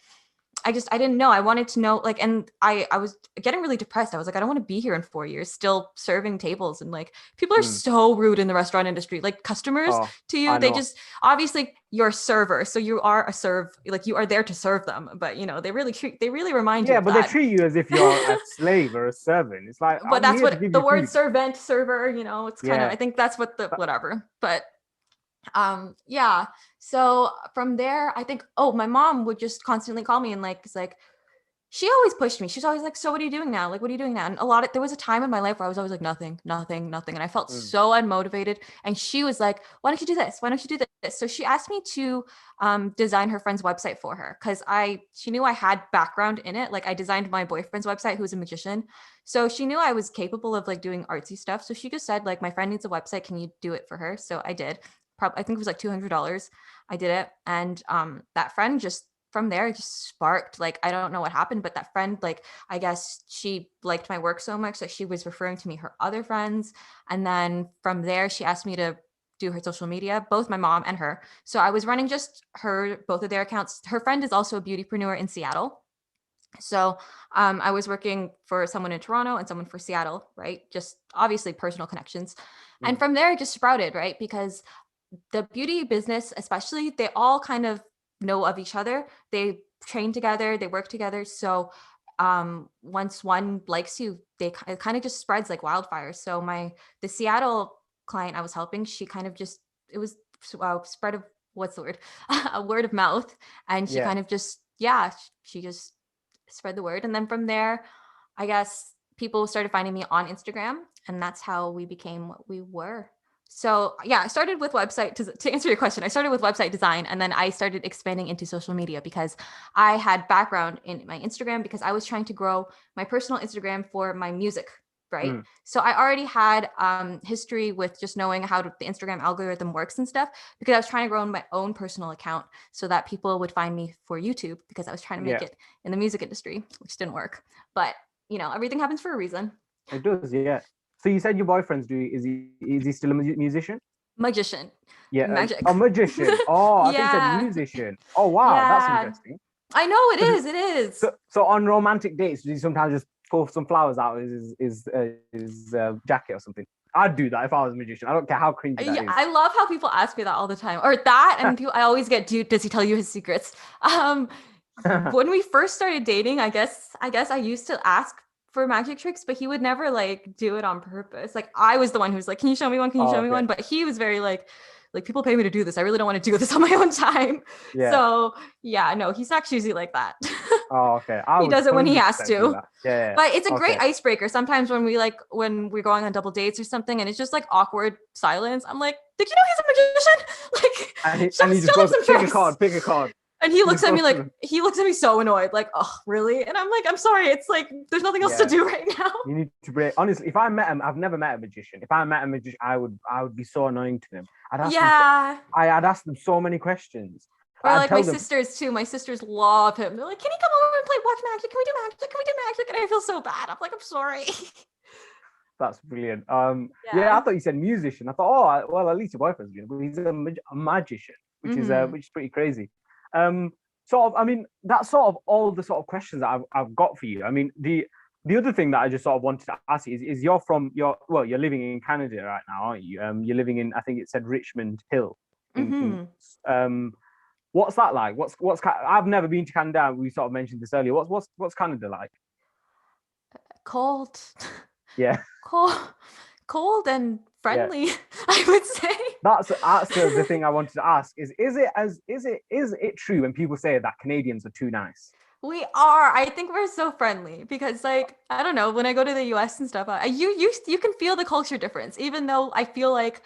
S2: didn't know. I wanted to know, like, and I was getting really depressed. I was like, I don't want to be here in 4 years, still serving tables. And like, people are
S1: Mm.
S2: so rude in the restaurant industry. Like, customers
S1: Oh,
S2: to you,
S1: I
S2: they
S1: know.
S2: just obviously you're a server, so you are a like you are there to serve them. But they really remind you
S1: Yeah,
S2: of
S1: but they
S2: that.
S1: treat you as if you're a slave or a servant. It's like
S2: But
S1: I'm
S2: that's
S1: here to
S2: what
S1: give
S2: the
S1: you
S2: word
S1: food.
S2: servant, server, it's kind of.
S1: Yeah.
S2: I think that's what the whatever. But yeah. So from there, I think. Oh, my mom would just constantly call me and like, it's like she always pushed me. She's always like, so what are you doing now? Like, what are you doing now? And there was a time in my life where I was always like, nothing, nothing, nothing. And I felt
S1: Mm.
S2: so unmotivated. And she was like, why don't you do this? Why don't you do this? So she asked me to design her friend's website for her because she knew I had background in it. Like I designed my boyfriend's website, who's a magician. So she knew I was capable of like doing artsy stuff. So she just said like, my friend needs a website. Can you do it for her? So I did. I think it was like $200. I did it. And that friend just from there it just sparked, like I don't know what happened, but that friend, like I guess she liked my work so much that she was referring to me her other friends, and then from there she asked me to do her social media, both my mom and her. So I was running just both of their accounts. Her friend is also a beautypreneur in Seattle. So I was working for someone in Toronto and someone for Seattle, right? Just obviously personal connections. And
S1: Mm.
S2: from there it just sprouted, right? Because the beauty business, especially, they all kind of know of each other. They train together, they work together. So once one likes you, it kind of just spreads like wildfire. So the Seattle client I was helping, she kind of just, it was spread of, what's the word? A word of mouth. And she
S1: Yeah.
S2: kind of just, yeah, she just spread the word. And then from there, I guess people started finding me on Instagram, and that's how we became what we were. So yeah, I started with website to answer your question. I started with website design, and then I started expanding into social media because I had background in my Instagram because I was trying to grow my personal Instagram for my music, right?
S1: Mm.
S2: So I already had history with just knowing how the Instagram algorithm works and stuff because I was trying to grow my own personal account so that people would find me for YouTube because I was trying to make
S1: Yeah.
S2: it in the music industry, which didn't work. But everything happens for a reason.
S1: It does. Yeah. So you said your boyfriend's is he still a musician?
S2: Magician.
S1: Yeah.
S2: Magic.
S1: A magician. Oh, I thought you said
S2: Yeah.
S1: musician. Oh wow, that's
S2: Yeah.
S1: interesting.
S2: I know it
S1: So,
S2: is. It is.
S1: so on romantic dates, do you sometimes just pull some flowers out of his jacket or something? I'd do that if I was a magician. I don't care how cringy that
S2: Yeah,
S1: is.
S2: I love how people ask me that all the time. Or that, and people, I always get, does he tell you his secrets? Um, when we first started dating, I guess I used to ask for magic tricks, but he would never like do it on purpose. Like I was the one who was like, "Can you show me one? Can you
S1: Oh,
S2: show me
S1: okay.
S2: one?" But he was very like people pay me to do this. I really don't want to do this on my own time.
S1: Yeah.
S2: So yeah, no, he's not choosy like that.
S1: Oh, okay. I
S2: He
S1: would
S2: does it when he has
S1: 100% do
S2: to.
S1: that. Yeah.
S2: But it's a
S1: Yeah.
S2: great
S1: Okay.
S2: icebreaker. Sometimes when we're going on double dates or something and it's just like awkward silence, I'm like, did you know he's a magician? Like,
S1: And he just
S2: show them
S1: goes,
S2: some
S1: pick a
S2: tricks.
S1: card, pick a card.
S2: And he
S1: He
S2: looks
S1: just
S2: at me
S1: goes
S2: like,
S1: through.
S2: he looks at me so annoyed, like, oh, really? And I'm like, I'm sorry. It's like, there's nothing else to
S1: Yeah.
S2: do right now.
S1: You need to break. Honestly, if I met him, I've never met a magician. If I met a magician, I would be so annoying to them.
S2: Yeah.
S1: I'd ask them so many questions.
S2: Or
S1: I'd
S2: like my
S1: tell them,
S2: sisters too. My sisters love him. They're like, can he come over and play watch magic? Can we do magic? Can we do magic? And I feel so bad. I'm like, I'm sorry.
S1: that's brilliant. Yeah, I
S2: Yeah.
S1: thought you said musician. I thought, oh, well, at least your boyfriend's good, but he's a magician,
S2: Mm-hmm.
S1: which is pretty crazy. Um, sort of, I mean, that's sort of all the sort of questions that I've got for you. I mean, the other thing that I just sort of wanted to ask you is you're living in Canada right now, aren't you? You're living in, I think it said Richmond Hill in
S2: Mm-hmm.
S1: um what's that like? I've never been to Canada. We sort of mentioned this earlier. What's Canada like?
S2: Cold.
S1: Yeah,
S2: cold, cold and
S1: yeah.
S2: friendly, I would say.
S1: That's the thing I wanted to ask is it true when people say that Canadians are too nice?
S2: We are. I think we're so friendly because, like, I don't know. When I go to the U.S. and stuff, you can feel the culture difference. Even though I feel like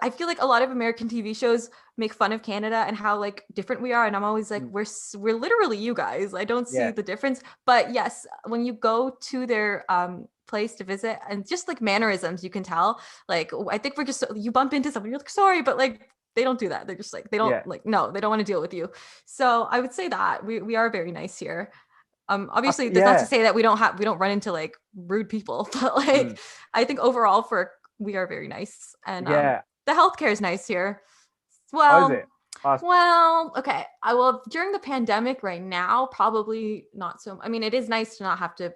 S2: a lot of American TV shows make fun of Canada and how like different we are, and I'm always like,
S1: Mm.
S2: we're literally you guys. I don't see
S1: Yeah,
S2: the difference. But yes, when you go to their place to visit and just like mannerisms, you can tell. Like I think we're just you bump into someone, you're like sorry, but like they don't do that. They're just like they don't
S1: yeah.
S2: like no, they don't want to deal with you. So I would say that we are very nice here. Obviously that's not to
S1: Yeah.
S2: say that we don't run into like rude people, but like
S1: Mm.
S2: I think overall we are very nice, and
S1: Yeah.
S2: the healthcare is nice here.
S1: Oh, is
S2: Well,
S1: it? Oh,
S2: okay. I will during the pandemic right now, probably not so. I mean, it is nice to not have to.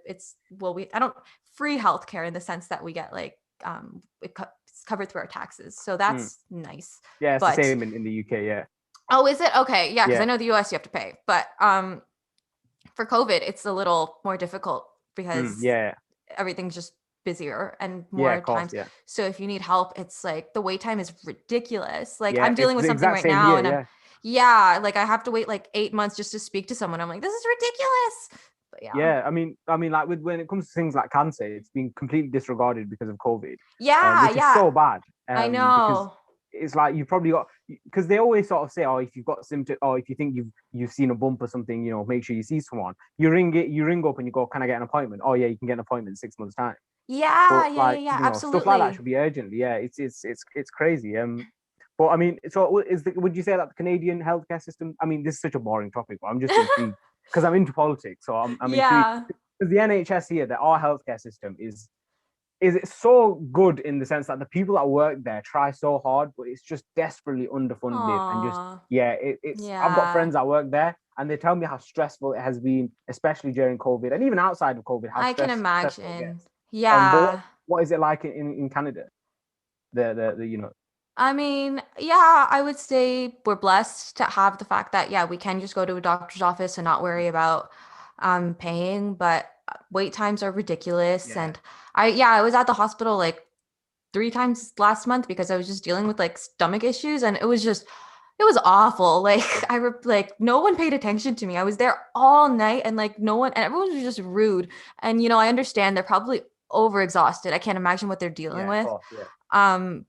S2: I don't free healthcare in the sense that we get like it's covered through our taxes, so
S1: mm.
S2: that's nice.
S1: Yeah, it's the
S2: But
S1: same in the UK. Yeah.
S2: oh, is it okay? Yeah, because I
S1: Yeah.
S2: know the US you have to pay, but for COVID, it's a little more difficult because
S1: Yeah.
S2: everything's just busier and
S1: Yeah.
S2: more
S1: Of course.
S2: times.
S1: Yeah.
S2: So if you need help, it's like the wait time is ridiculous. Like
S1: Yeah.
S2: I'm
S1: It's
S2: dealing with
S1: the
S2: something
S1: exact
S2: right
S1: same
S2: now
S1: here.
S2: and
S1: Yeah.
S2: yeah, like I have to wait like 8 months just to speak to someone. I'm like, this is ridiculous. But yeah.
S1: Yeah, I mean, like when it comes to things like cancer, it's been completely disregarded because of COVID,
S2: Yeah,
S1: which is
S2: yeah.
S1: so bad.
S2: I
S1: Because
S2: know.
S1: it's like you've probably got, because they always sort of say, oh, if you've got symptoms, or if you think you've seen a bump or something, make sure you see someone. You ring up and you go, can I get an appointment? Oh yeah, you can get an appointment in 6 months time.
S2: Yeah,
S1: But
S2: yeah, yeah,
S1: like,
S2: yeah,
S1: stuff like that
S2: absolutely.
S1: should be urgently. Yeah, it's crazy. But I mean, so would you say that the Canadian healthcare system? I mean, this is such a boring topic, but I'm just intrigued because I'm into politics, so I'm intrigued.
S2: Yeah.
S1: Because the NHS here, that our healthcare system is it so good in the sense that the people that work there try so hard, but it's just desperately underfunded and just
S2: Aw.
S1: yeah, it's. I've got
S2: Yeah.
S1: friends that work there, and they tell me how stressful it has been, especially during COVID, and even outside of COVID, how
S2: I can
S1: stressful it
S2: imagine.
S1: gets. But
S2: Yeah.
S1: what is it like in Canada? The.
S2: I mean, yeah, I would say we're blessed to have the fact that, yeah, we can just go to a doctor's office and not worry about paying, but wait times are ridiculous.
S1: Yeah.
S2: And I was at the hospital like 3 times last month because I was just dealing with like stomach issues, and it was awful. Like like no one paid attention to me. I was there all night, and like no one, and everyone was just rude. And I understand they're probably overexhausted. I can't imagine what they're dealing
S1: Yeah, of
S2: with.
S1: course, yeah.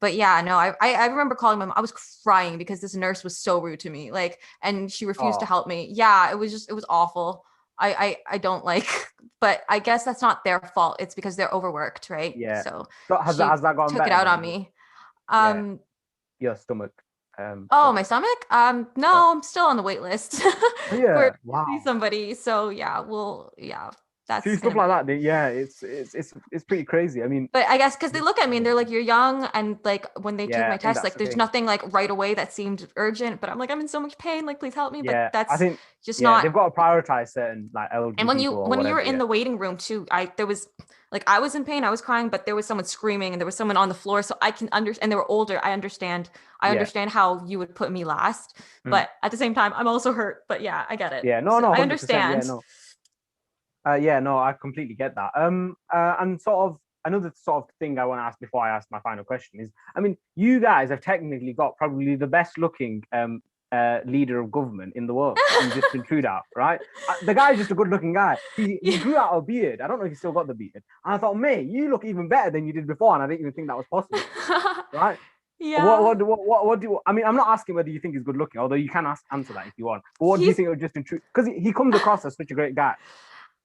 S2: But yeah, no, I remember calling my mom. I was crying because this nurse was so rude to me, like, and she refused to
S1: Oh,
S2: help me. Yeah, it was awful. I don't like, but I guess that's not their fault. It's because they're overworked, right?
S1: yeah.
S2: So
S1: So
S2: she
S1: has that gotten
S2: took it
S1: better
S2: out
S1: then?
S2: on me.
S1: Yeah,
S2: Um,
S1: your stomach.
S2: oh, my
S1: Problem.
S2: stomach?
S1: Yeah.
S2: No, I'm still on the wait list
S1: Oh,
S2: for
S1: yeah.
S2: to see
S1: Wow.
S2: somebody. So yeah, yeah,
S1: See
S2: that's
S1: stuff
S2: gonna
S1: like
S2: be.
S1: that. Yeah, it's pretty crazy. I mean,
S2: But I guess because they look at me and
S1: yeah,
S2: they're like, "You're young," and like when they took
S1: yeah.
S2: my
S1: I think
S2: test,
S1: that's
S2: like
S1: the
S2: there's
S1: thing.
S2: nothing like right away that seemed urgent. But I'm like, I'm in so much pain. Like, please help me. But
S1: Yeah, I
S2: that's
S1: think
S2: just
S1: yeah,
S2: not.
S1: they've got to prioritize certain like
S2: And
S1: elderly people or
S2: when you were
S1: whatever.
S2: in
S1: Yeah,
S2: the waiting room too, there was like I was in pain, I was crying, but there was someone screaming and there was someone on the floor. So I can understand, and they were older. I
S1: yeah,
S2: understand how you would put me last,
S1: mm,
S2: but at the same time, I'm also hurt. But yeah, I get it.
S1: yeah. No,
S2: So
S1: no,
S2: I
S1: 100%. Yeah,
S2: understand.
S1: no. Yeah, no, I completely get that. And sort of another sort of thing I want to ask before I ask my final question is, I mean, you guys have technically got probably the best looking leader of government in the world in Justin Trudeau, right? The guy's just a good looking guy. He
S2: Yeah.
S1: grew out a beard. I don't know if he still got the beard. And I thought, mate, you look even better than you did before, and I didn't even think that was possible, right?
S2: Yeah.
S1: What do you, I mean? I'm not asking whether you think he's good looking, although you can answer that if you want. But what do you
S2: He's
S1: think of Justin Trudeau? Because he comes across as such a great guy.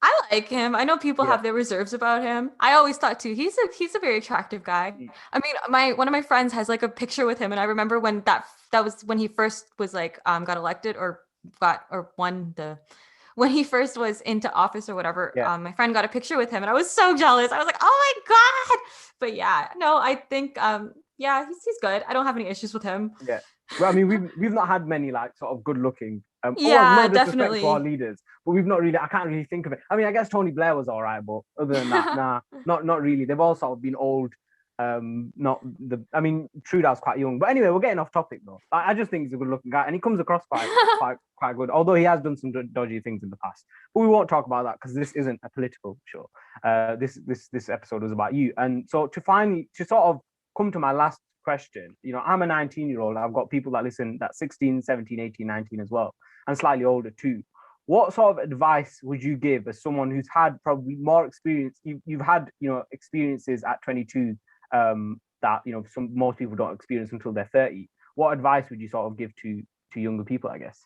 S2: I like him. I know people
S1: Yeah.
S2: have their reserves about him. I always thought too. He's a very attractive guy. I mean, my one of my friends has like a picture with him, and I remember when that was when he first was like got elected or got or won the when he first was into office or whatever.
S1: Yeah.
S2: My friend got a picture with him, and I was so jealous. I was like, oh my god! But yeah, no, I think yeah, he's good. I don't have any issues with him.
S1: Yeah. Well, I mean, we've not had many like sort of good looking. Well,
S2: Yeah,
S1: no disrespect to our
S2: definitely.
S1: leaders, but we've not really. I can't really think of it. I mean, I guess Tony Blair was all right, but other than that, nah, not really. They've all sort of been old. Not the. I mean, Trudeau's quite young, but anyway, we're getting off topic though. I just think he's a good looking guy, and he comes across quite good. Although he has done some dodgy things in the past, but we won't talk about that because this isn't a political show. This episode was about you, and so to sort of come to my last question, I'm a 19-year-old. I've got people that listen that 16, 17, 18, 19 as well, and slightly older too. What sort of advice would you give as someone who's had probably more experience? You've had, experiences at 22 that, most people don't experience until they're 30. What advice would you sort of give to younger people, I guess?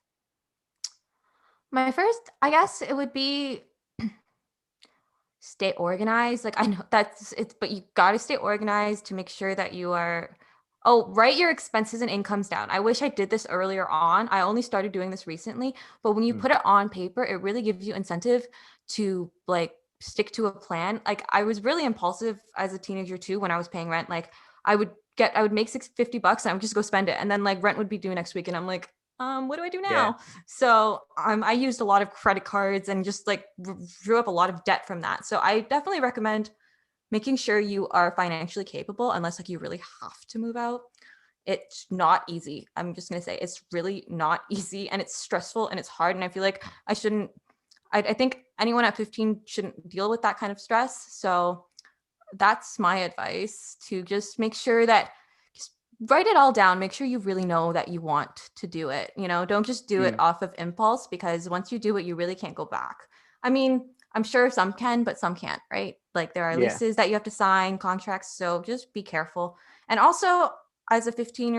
S2: My first, I guess it would be stay organized. Like I know that's it's, but you got to stay organized to make sure that you are. Oh, write your expenses and incomes down. I wish I did this earlier on. I only started doing this recently, but when you
S1: Mm,
S2: put it on paper, it really gives you incentive to like stick to a plan. Like I was really impulsive as a teenager too when I was paying rent. Like I would make $650 and I would just go spend it. And then like rent would be due next week. And I'm like, what do I do
S1: yeah,
S2: now? So I used a lot of credit cards and just like drew up a lot of debt from that. So I definitely recommend making sure you are financially capable unless like you really have to move out. It's not easy. I'm just going to say it's really not easy, and it's stressful and it's hard. And I feel like I think anyone at 15 shouldn't deal with that kind of stress. So that's my advice, to just make sure that just write it all down. Make sure you really know that you want to do it. Don't just do it
S1: mm,
S2: off of impulse, because once you do it, you really can't go back. I mean, I'm sure some can, but some can't, right? Like there are
S1: Yeah.
S2: leases that you have to sign, contracts. So just be careful. And also, as a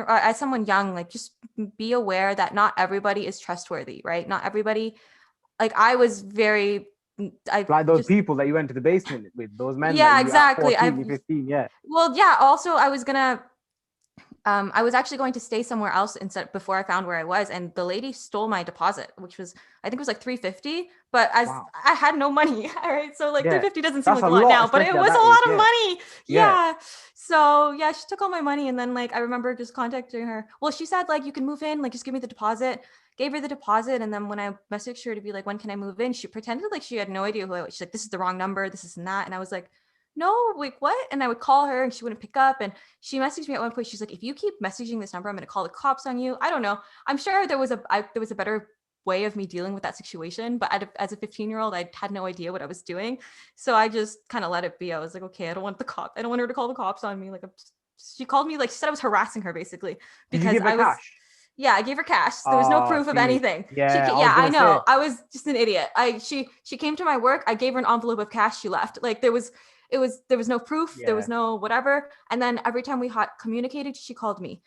S2: as someone young, like just be aware that not everybody is trustworthy, right? Not everybody, like I was very, I
S1: Like those
S2: just,
S1: people that you went to the basement with, those men that
S2: yeah,
S1: you at
S2: exactly.
S1: 14, 15, yeah.
S2: Well, yeah, also I was actually going to stay somewhere else instead before I found where I was, and the lady stole my deposit, which was I think it was like 350. But as
S1: Wow.
S2: I had no money, all right, so like
S1: Yeah.
S2: 350 doesn't seem
S1: That's
S2: like
S1: a
S2: a lot
S1: lot,
S2: now, but it
S1: especially at
S2: was a
S1: that age.
S2: lot of
S1: Yeah.
S2: money.
S1: Yeah.
S2: Yeah. So yeah, she took all my money, and then like I remember just contacting her. Well, she said like you can move in, like just give me the deposit. Gave her the deposit, and then when I messaged her to be like, when can I move in? She pretended like she had no idea who I was. She's like, this is the wrong number, this is and that, and I was like, no, like what? And I would call her and she wouldn't pick up. And she messaged me at one point. She's like, if you keep messaging this number, I'm going to call the cops on you. I don't know. I'm sure there was a better way of me dealing with that situation. But as a 15-year-old, I had no idea what I was doing. So I just kind of let it be. I was like, okay, I don't want her to call the cops on me. She called me, like she said I was harassing her basically
S1: Did you
S2: because
S1: give her
S2: I was,
S1: cash?
S2: yeah, I gave her cash. There was no
S1: Oh,
S2: proof of
S1: see.
S2: anything.
S1: Yeah, I
S2: Yeah,
S1: was
S2: I
S1: gonna
S2: know.
S1: say.
S2: I was just an idiot. She came to my work. I gave her an envelope of cash. She left. Like there was no proof. There
S1: Yeah.
S2: was no whatever. And then every time we communicated, she called me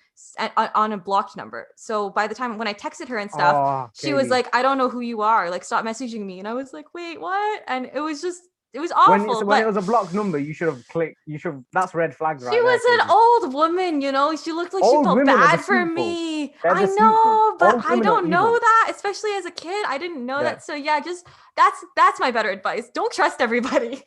S2: on a blocked number. So by the time when I texted her and stuff,
S1: Oh,
S2: she was
S1: Kayley.
S2: like, "I don't know who you are. Like, stop messaging me." And I was like, "Wait, what?" And it was awful.
S1: When it
S2: But
S1: was a blocked number, you should have clicked. You should. That's red flags
S2: she
S1: right there,
S2: was an
S1: Kayley.
S2: old woman, you know. She looked like she
S1: Old
S2: felt
S1: women are the
S2: bad for
S1: people.
S2: me.
S1: They're
S2: I
S1: deceitful.
S2: know, but
S1: Old
S2: I
S1: women are
S2: don't know
S1: evil.
S2: that, especially as a kid. I didn't know
S1: Yeah.
S2: that. So yeah, just that's my better advice. Don't trust everybody.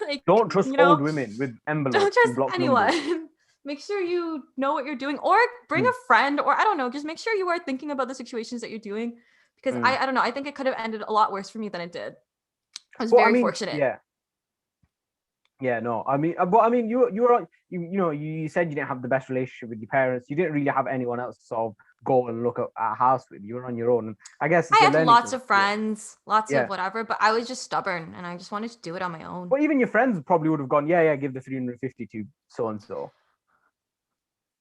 S2: Like,
S1: Don't trust
S2: you know,
S1: old women with
S2: don't
S1: envelopes and
S2: trust
S1: blocked numbers.
S2: anyone. Make sure you know what you're doing, or bring
S1: Mm,
S2: a friend, or I don't know, just make sure you are thinking about the situations that you're doing. Because
S1: mm.
S2: I don't know, I think it could have ended a lot worse for me than it did. I was
S1: But I
S2: very
S1: mean,
S2: fortunate.
S1: yeah. Yeah, no, I mean, but I mean, you were you know you said you didn't have the best relationship with your parents. You didn't really have anyone else to sort of go and look at a house with. You were on your own. And I guess
S2: I
S1: it's a
S2: had
S1: learning
S2: lots
S1: curve.
S2: of friends, lots of
S1: Yeah.
S2: whatever, but I was just stubborn and I just wanted to do it on my own.
S1: But even your friends probably would have gone, yeah, yeah, give the 350 to so and so,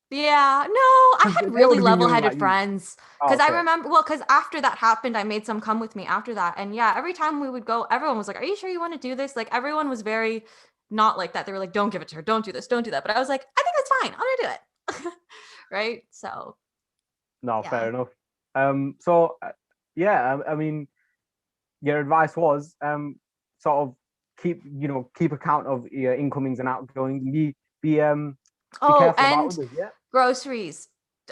S2: Yeah, no, I
S1: because
S2: had
S1: they would
S2: really
S1: have been young
S2: level-headed
S1: like you.
S2: friends.
S1: Oh,
S2: Because I
S1: okay.
S2: remember, well, because after that happened, I made some come with me after that. And yeah, every time we would go, everyone was like, "Are you sure you want to do this?" Like everyone was very not like that. They were like, "Don't give it to her. Don't do this. Don't do that." But I was like, "I think that's fine. I'm gonna do it." Right? So
S1: No,
S2: yeah.
S1: fair enough. So yeah, I mean, your advice was sort of keep account of your incomings and outgoings. And be
S2: Oh,
S1: careful about
S2: and
S1: others. Yeah.
S2: groceries.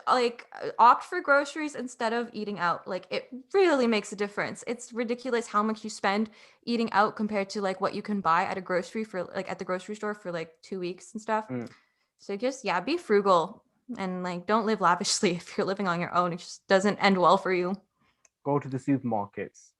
S2: Like opt for groceries instead of eating out. Like it really makes a difference. It's ridiculous how much you spend eating out compared to like what you can buy at a grocery for like at the grocery store for like 2 weeks and stuff.
S1: Mm.
S2: So just yeah, be frugal and like don't live lavishly if you're living on your own. It just doesn't end well for you.
S1: Go to the supermarkets.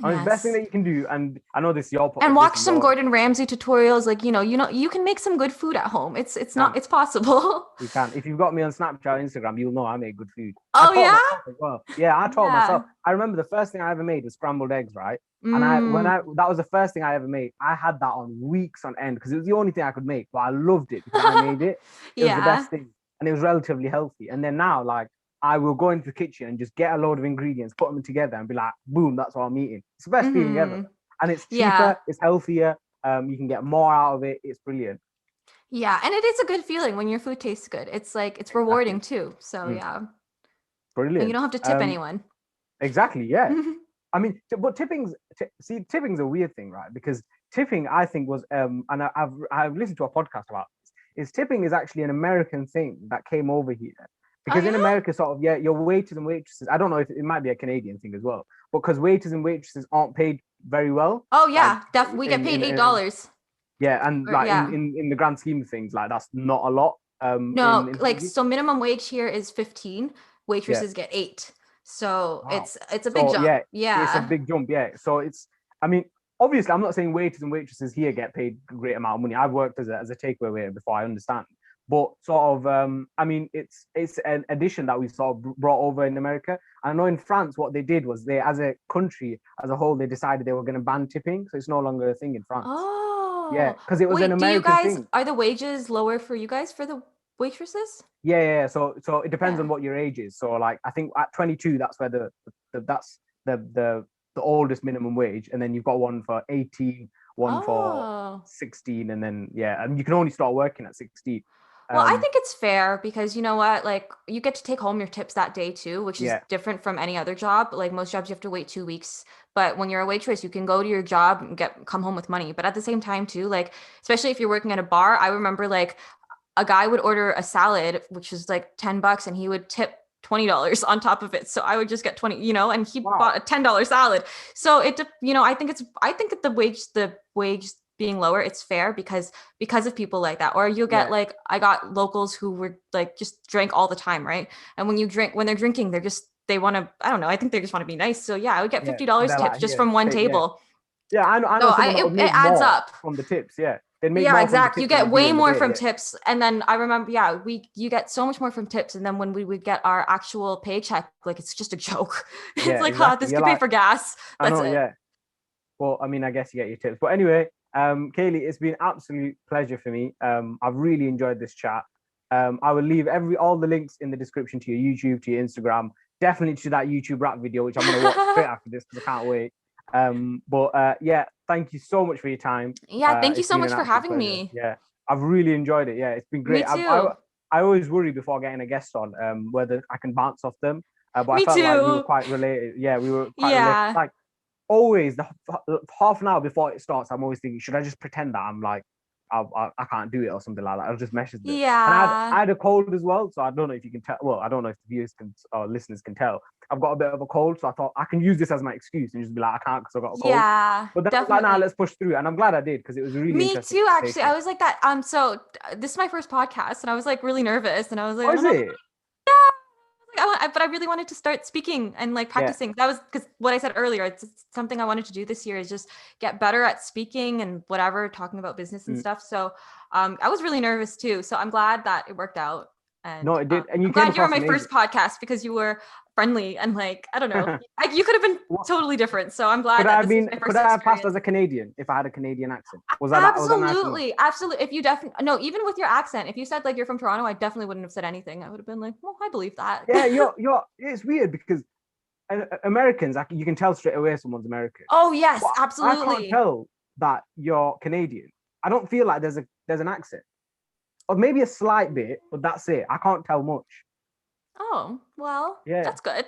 S1: I mean, the best thing
S2: Yes.
S1: that you can do, and I know
S2: And
S1: this
S2: watch
S1: is
S2: some
S1: your
S2: Gordon Ramsay tutorials. Like, you can make some good food at home. It's not
S1: can
S2: it's possible.
S1: you can if you've got me on Snapchat, Instagram, you'll know I make good food. I
S2: Oh
S1: taught
S2: yeah?
S1: myself as well. Yeah, I taught myself.
S2: Yeah.
S1: I remember the first thing I ever made was scrambled eggs, right? And
S2: Mm,
S1: I that was the first thing I ever made. I had that on weeks on end because it was the only thing I could make, but I loved it because I made it. It was the
S2: yeah.
S1: best thing, and it was relatively healthy. And then now, like, I will go into the kitchen and just get a load of ingredients, put them together, and be like, boom, that's what I'm eating. It's the best feeling ever,
S2: Mm-hmm.
S1: and it's
S2: Yeah.
S1: cheaper, it's healthier. You can get more out of it. It's brilliant.
S2: Yeah. And it is a good feeling when your food tastes good. It's like it's rewarding
S1: Exactly.
S2: too. So
S1: Mm,
S2: yeah. And you
S1: brilliant.
S2: don't have to tip anyone.
S1: Exactly. Yeah. I mean, but tipping's a weird thing, right? Because tipping, I think, was and I've listened to a podcast about this. Is tipping is actually an American thing that came over here
S2: Oh
S1: because in
S2: yeah?
S1: America, sort of, yeah, your waiters and waitresses. I don't know if it might be a Canadian thing as well, but because waiters and waitresses aren't paid very well,
S2: Oh
S1: like
S2: yeah. We get paid
S1: in
S2: $8.
S1: yeah, and
S2: Or
S1: like
S2: yeah.
S1: in the grand scheme of things, like that's not a lot
S2: No,
S1: in
S2: like
S1: wages.
S2: so minimum wage here is 15.
S1: Yeah.
S2: Waitresses get 8. So
S1: Wow.
S2: it's a big
S1: So
S2: jump.
S1: yeah, it's a
S2: Yeah.
S1: big jump. Yeah. So I mean, obviously, I'm not saying waiters and waitresses here get paid a great amount of money. I've worked as a takeaway waiter before. I understand, but sort of, I mean, it's an addition that we sort of brought over in America. And I know in France, what they did was as a country as a whole, they decided they were going to ban tipping, so it's no longer a thing in France. Yeah,
S2: Oh.
S1: because it was an
S2: Wait, do you
S1: American
S2: guys
S1: thing.
S2: are the wages lower for you guys for the waitresses?
S1: Yeah. So it depends
S2: Yeah.
S1: on what your age is. So like I think at 22, that's where that's the the oldest minimum wage, and then you've got one for 18, one for
S2: Oh.
S1: 16, and then and you can only start working at 16.
S2: Well, I think it's fair because you know what? Like, you get to take home your tips that day too, which is
S1: Yeah,
S2: different from any other job. Like, most jobs you have to wait 2 weeks, but when you're a waitress, you can go to your job and come home with money. But at the same time too, like, especially if you're working at a bar, I remember like a guy would order a salad, which was like $10, and he would tip $20 on top of it. So I would just get 20, and he
S1: wow,
S2: bought a $10 salad. So I think that the wage being lower, it's fair because of people like that. Or you'll get
S1: yeah,
S2: like, I got locals who were like just drank all the time, right? And when they're drinking, they want to, I don't know, I think they just want to be nice. So yeah, I would get
S1: yeah.
S2: $50
S1: They're
S2: tips
S1: like,
S2: just
S1: here,
S2: from one
S1: take, yeah,
S2: table.
S1: yeah. I
S2: So
S1: know someone that would
S2: it
S1: make
S2: adds
S1: more
S2: up.
S1: from the tips. Yeah, they'd make
S2: Yeah,
S1: more from the
S2: exactly. You
S1: tips than they
S2: get
S1: do
S2: way
S1: in the
S2: more
S1: day.
S2: from
S1: Yeah,
S2: tips. And then I remember, yeah, you get so much more from tips. And then when we would get our actual paycheck, like, it's just a joke. It's
S1: yeah,
S2: like, huh,
S1: exactly.
S2: this
S1: You're
S2: could pay
S1: like,
S2: for gas.
S1: I
S2: That's
S1: know,
S2: it.
S1: yeah. Well, I mean, I guess you get your tips. But anyway, Kaylee, it's been absolute pleasure for me. I've really enjoyed this chat. I will leave all the links in the description to your YouTube, to your Instagram, definitely to that YouTube rap video, which I'm gonna watch straight after this because I can't wait. But yeah, thank you so much for your time.
S2: Yeah, thank you
S1: It's
S2: so
S1: been
S2: much
S1: an
S2: for
S1: absolute
S2: having
S1: pleasure.
S2: me.
S1: Yeah, I've really enjoyed it. Yeah, it's been
S2: Me
S1: great.
S2: too.
S1: I always worry before getting a guest on, whether I can bounce off them. But I
S2: Me
S1: felt like we were
S2: too.
S1: quite related. Yeah, we were quite related.
S2: Yeah.
S1: Like always, the half an hour before it starts, I'm always thinking, should I just pretend that I'm like, I can't do it or something like that? I'll just message them. And I
S2: Yeah.
S1: had a cold as well, so I don't know if you can tell. Well, I don't know if the viewers can or listeners can tell. I've got a bit of a cold, so I thought I can use this as my excuse and just be like, I can't because I've got a cold.
S2: Yeah,
S1: But then I was like, nah,
S2: definitely.
S1: let's push through. And I'm glad I did because it was a really
S2: Me
S1: interesting
S2: too, actually. I
S1: conversation.
S2: was like that. This is my first podcast, and I was like really nervous, and I was like,
S1: Oh,
S2: I
S1: is
S2: don't know.
S1: it?
S2: But I really wanted to start speaking and like
S1: Yeah.
S2: practicing. That was because what I said earlier. It's something I wanted to do this year is just get better at speaking and whatever, talking about business and
S1: Mm.
S2: stuff. So I was really nervous too. So I'm glad that it worked out.
S1: No,
S2: And
S1: it did. And you
S2: I'm
S1: came
S2: glad you were
S1: across
S2: my
S1: amazing.
S2: first podcast because you were friendly and like, I don't know, like you could have been
S1: What?
S2: totally different. So I'm glad that this was my
S1: Could
S2: first
S1: I have passed
S2: experience.
S1: as a Canadian if I had a Canadian accent? Was that nice enough?
S2: Absolutely, absolutely. If you definitely no, even with your accent, if you said like you're from Toronto, I definitely wouldn't have said anything. I would have been like, well, I believe that.
S1: Yeah, it's weird because Americans, you can tell straight away someone's American.
S2: Oh yes,
S1: But I can't
S2: absolutely.
S1: tell that you're Canadian. I don't feel like there's an accent, or maybe a slight bit, but that's it. I can't tell much.
S2: Oh well,
S1: Yeah,
S2: that's good.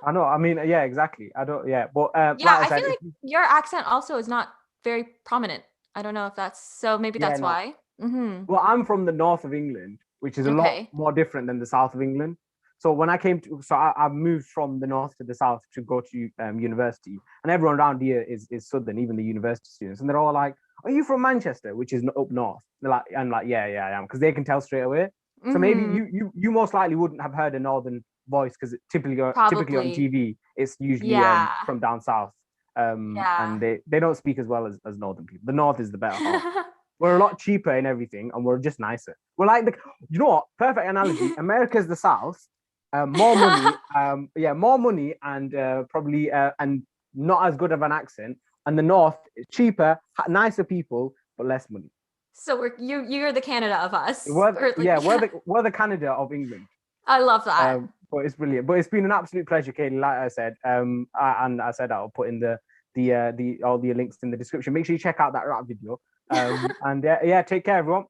S1: I know. I mean, yeah, exactly. I don't. Yeah, but
S2: Yeah,
S1: like I
S2: I
S1: said,
S2: feel like your accent also is not very prominent. I don't know if that's so. Maybe
S1: yeah,
S2: that's
S1: no.
S2: why. Mm-hmm.
S1: Well, I'm from the north of England, which is a lot
S2: Okay.
S1: more different than the south of England. So when I came to, so I moved from the north to the south to go to university, and everyone around here is southern, even the university students, and they're all like, "Are you from Manchester?" Which is up north. They're like, I'm like, "Yeah, yeah, I am," because they can tell straight away. So maybe
S2: Mm-hmm.
S1: you most likely wouldn't have heard a northern voice because typically on
S2: Probably.
S1: TV it's usually
S2: Yeah.
S1: from down south,
S2: Yeah.
S1: and they don't speak as well as northern people. The north is the better half. We're a lot cheaper in everything, and we're just nicer. We're like you know what? Perfect analogy. America's the South. More money, yeah, more money, and probably and not as good of an accent. And the North is cheaper, nicer people, but less money.
S2: So you're the Canada of us,
S1: We're
S2: or like
S1: yeah,
S2: yeah.
S1: we're the Canada of England.
S2: I love that.
S1: But it's brilliant. But it's been an absolute pleasure, Katie. Like I said, and I said I'll put in the all the links in the description. Make sure you check out that rap video. And yeah, take care, everyone.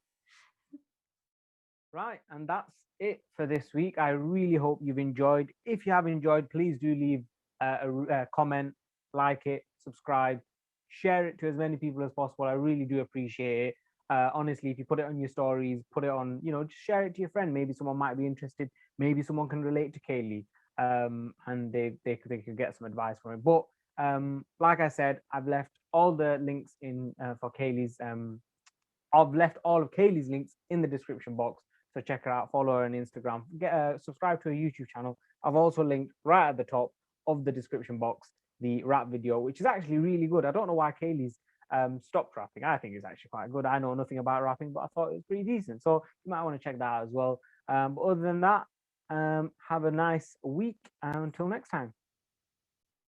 S1: Right, and that's it for this week. I really hope you've enjoyed. If you have enjoyed, please do leave a comment, like it, subscribe, share it to as many people as possible. I really do appreciate it. Honestly, if you put it on your stories, put it on, just share it to your friend. Maybe someone might be interested. Maybe someone can relate to Kaylee, and they could get some advice from it. But like I said, I've left all the links in for Kaylee's. I've left all of Kaylee's links in the description box. So check her out, follow her on Instagram, subscribe to her YouTube channel. I've also linked right at the top of the description box the rap video, which is actually really good. I don't know why Kaylee's stopped rapping. I think it's actually quite good. I know nothing about rapping, but I thought it was pretty decent. So you might want to check that out as well. But other than that, have a nice week. Until next time.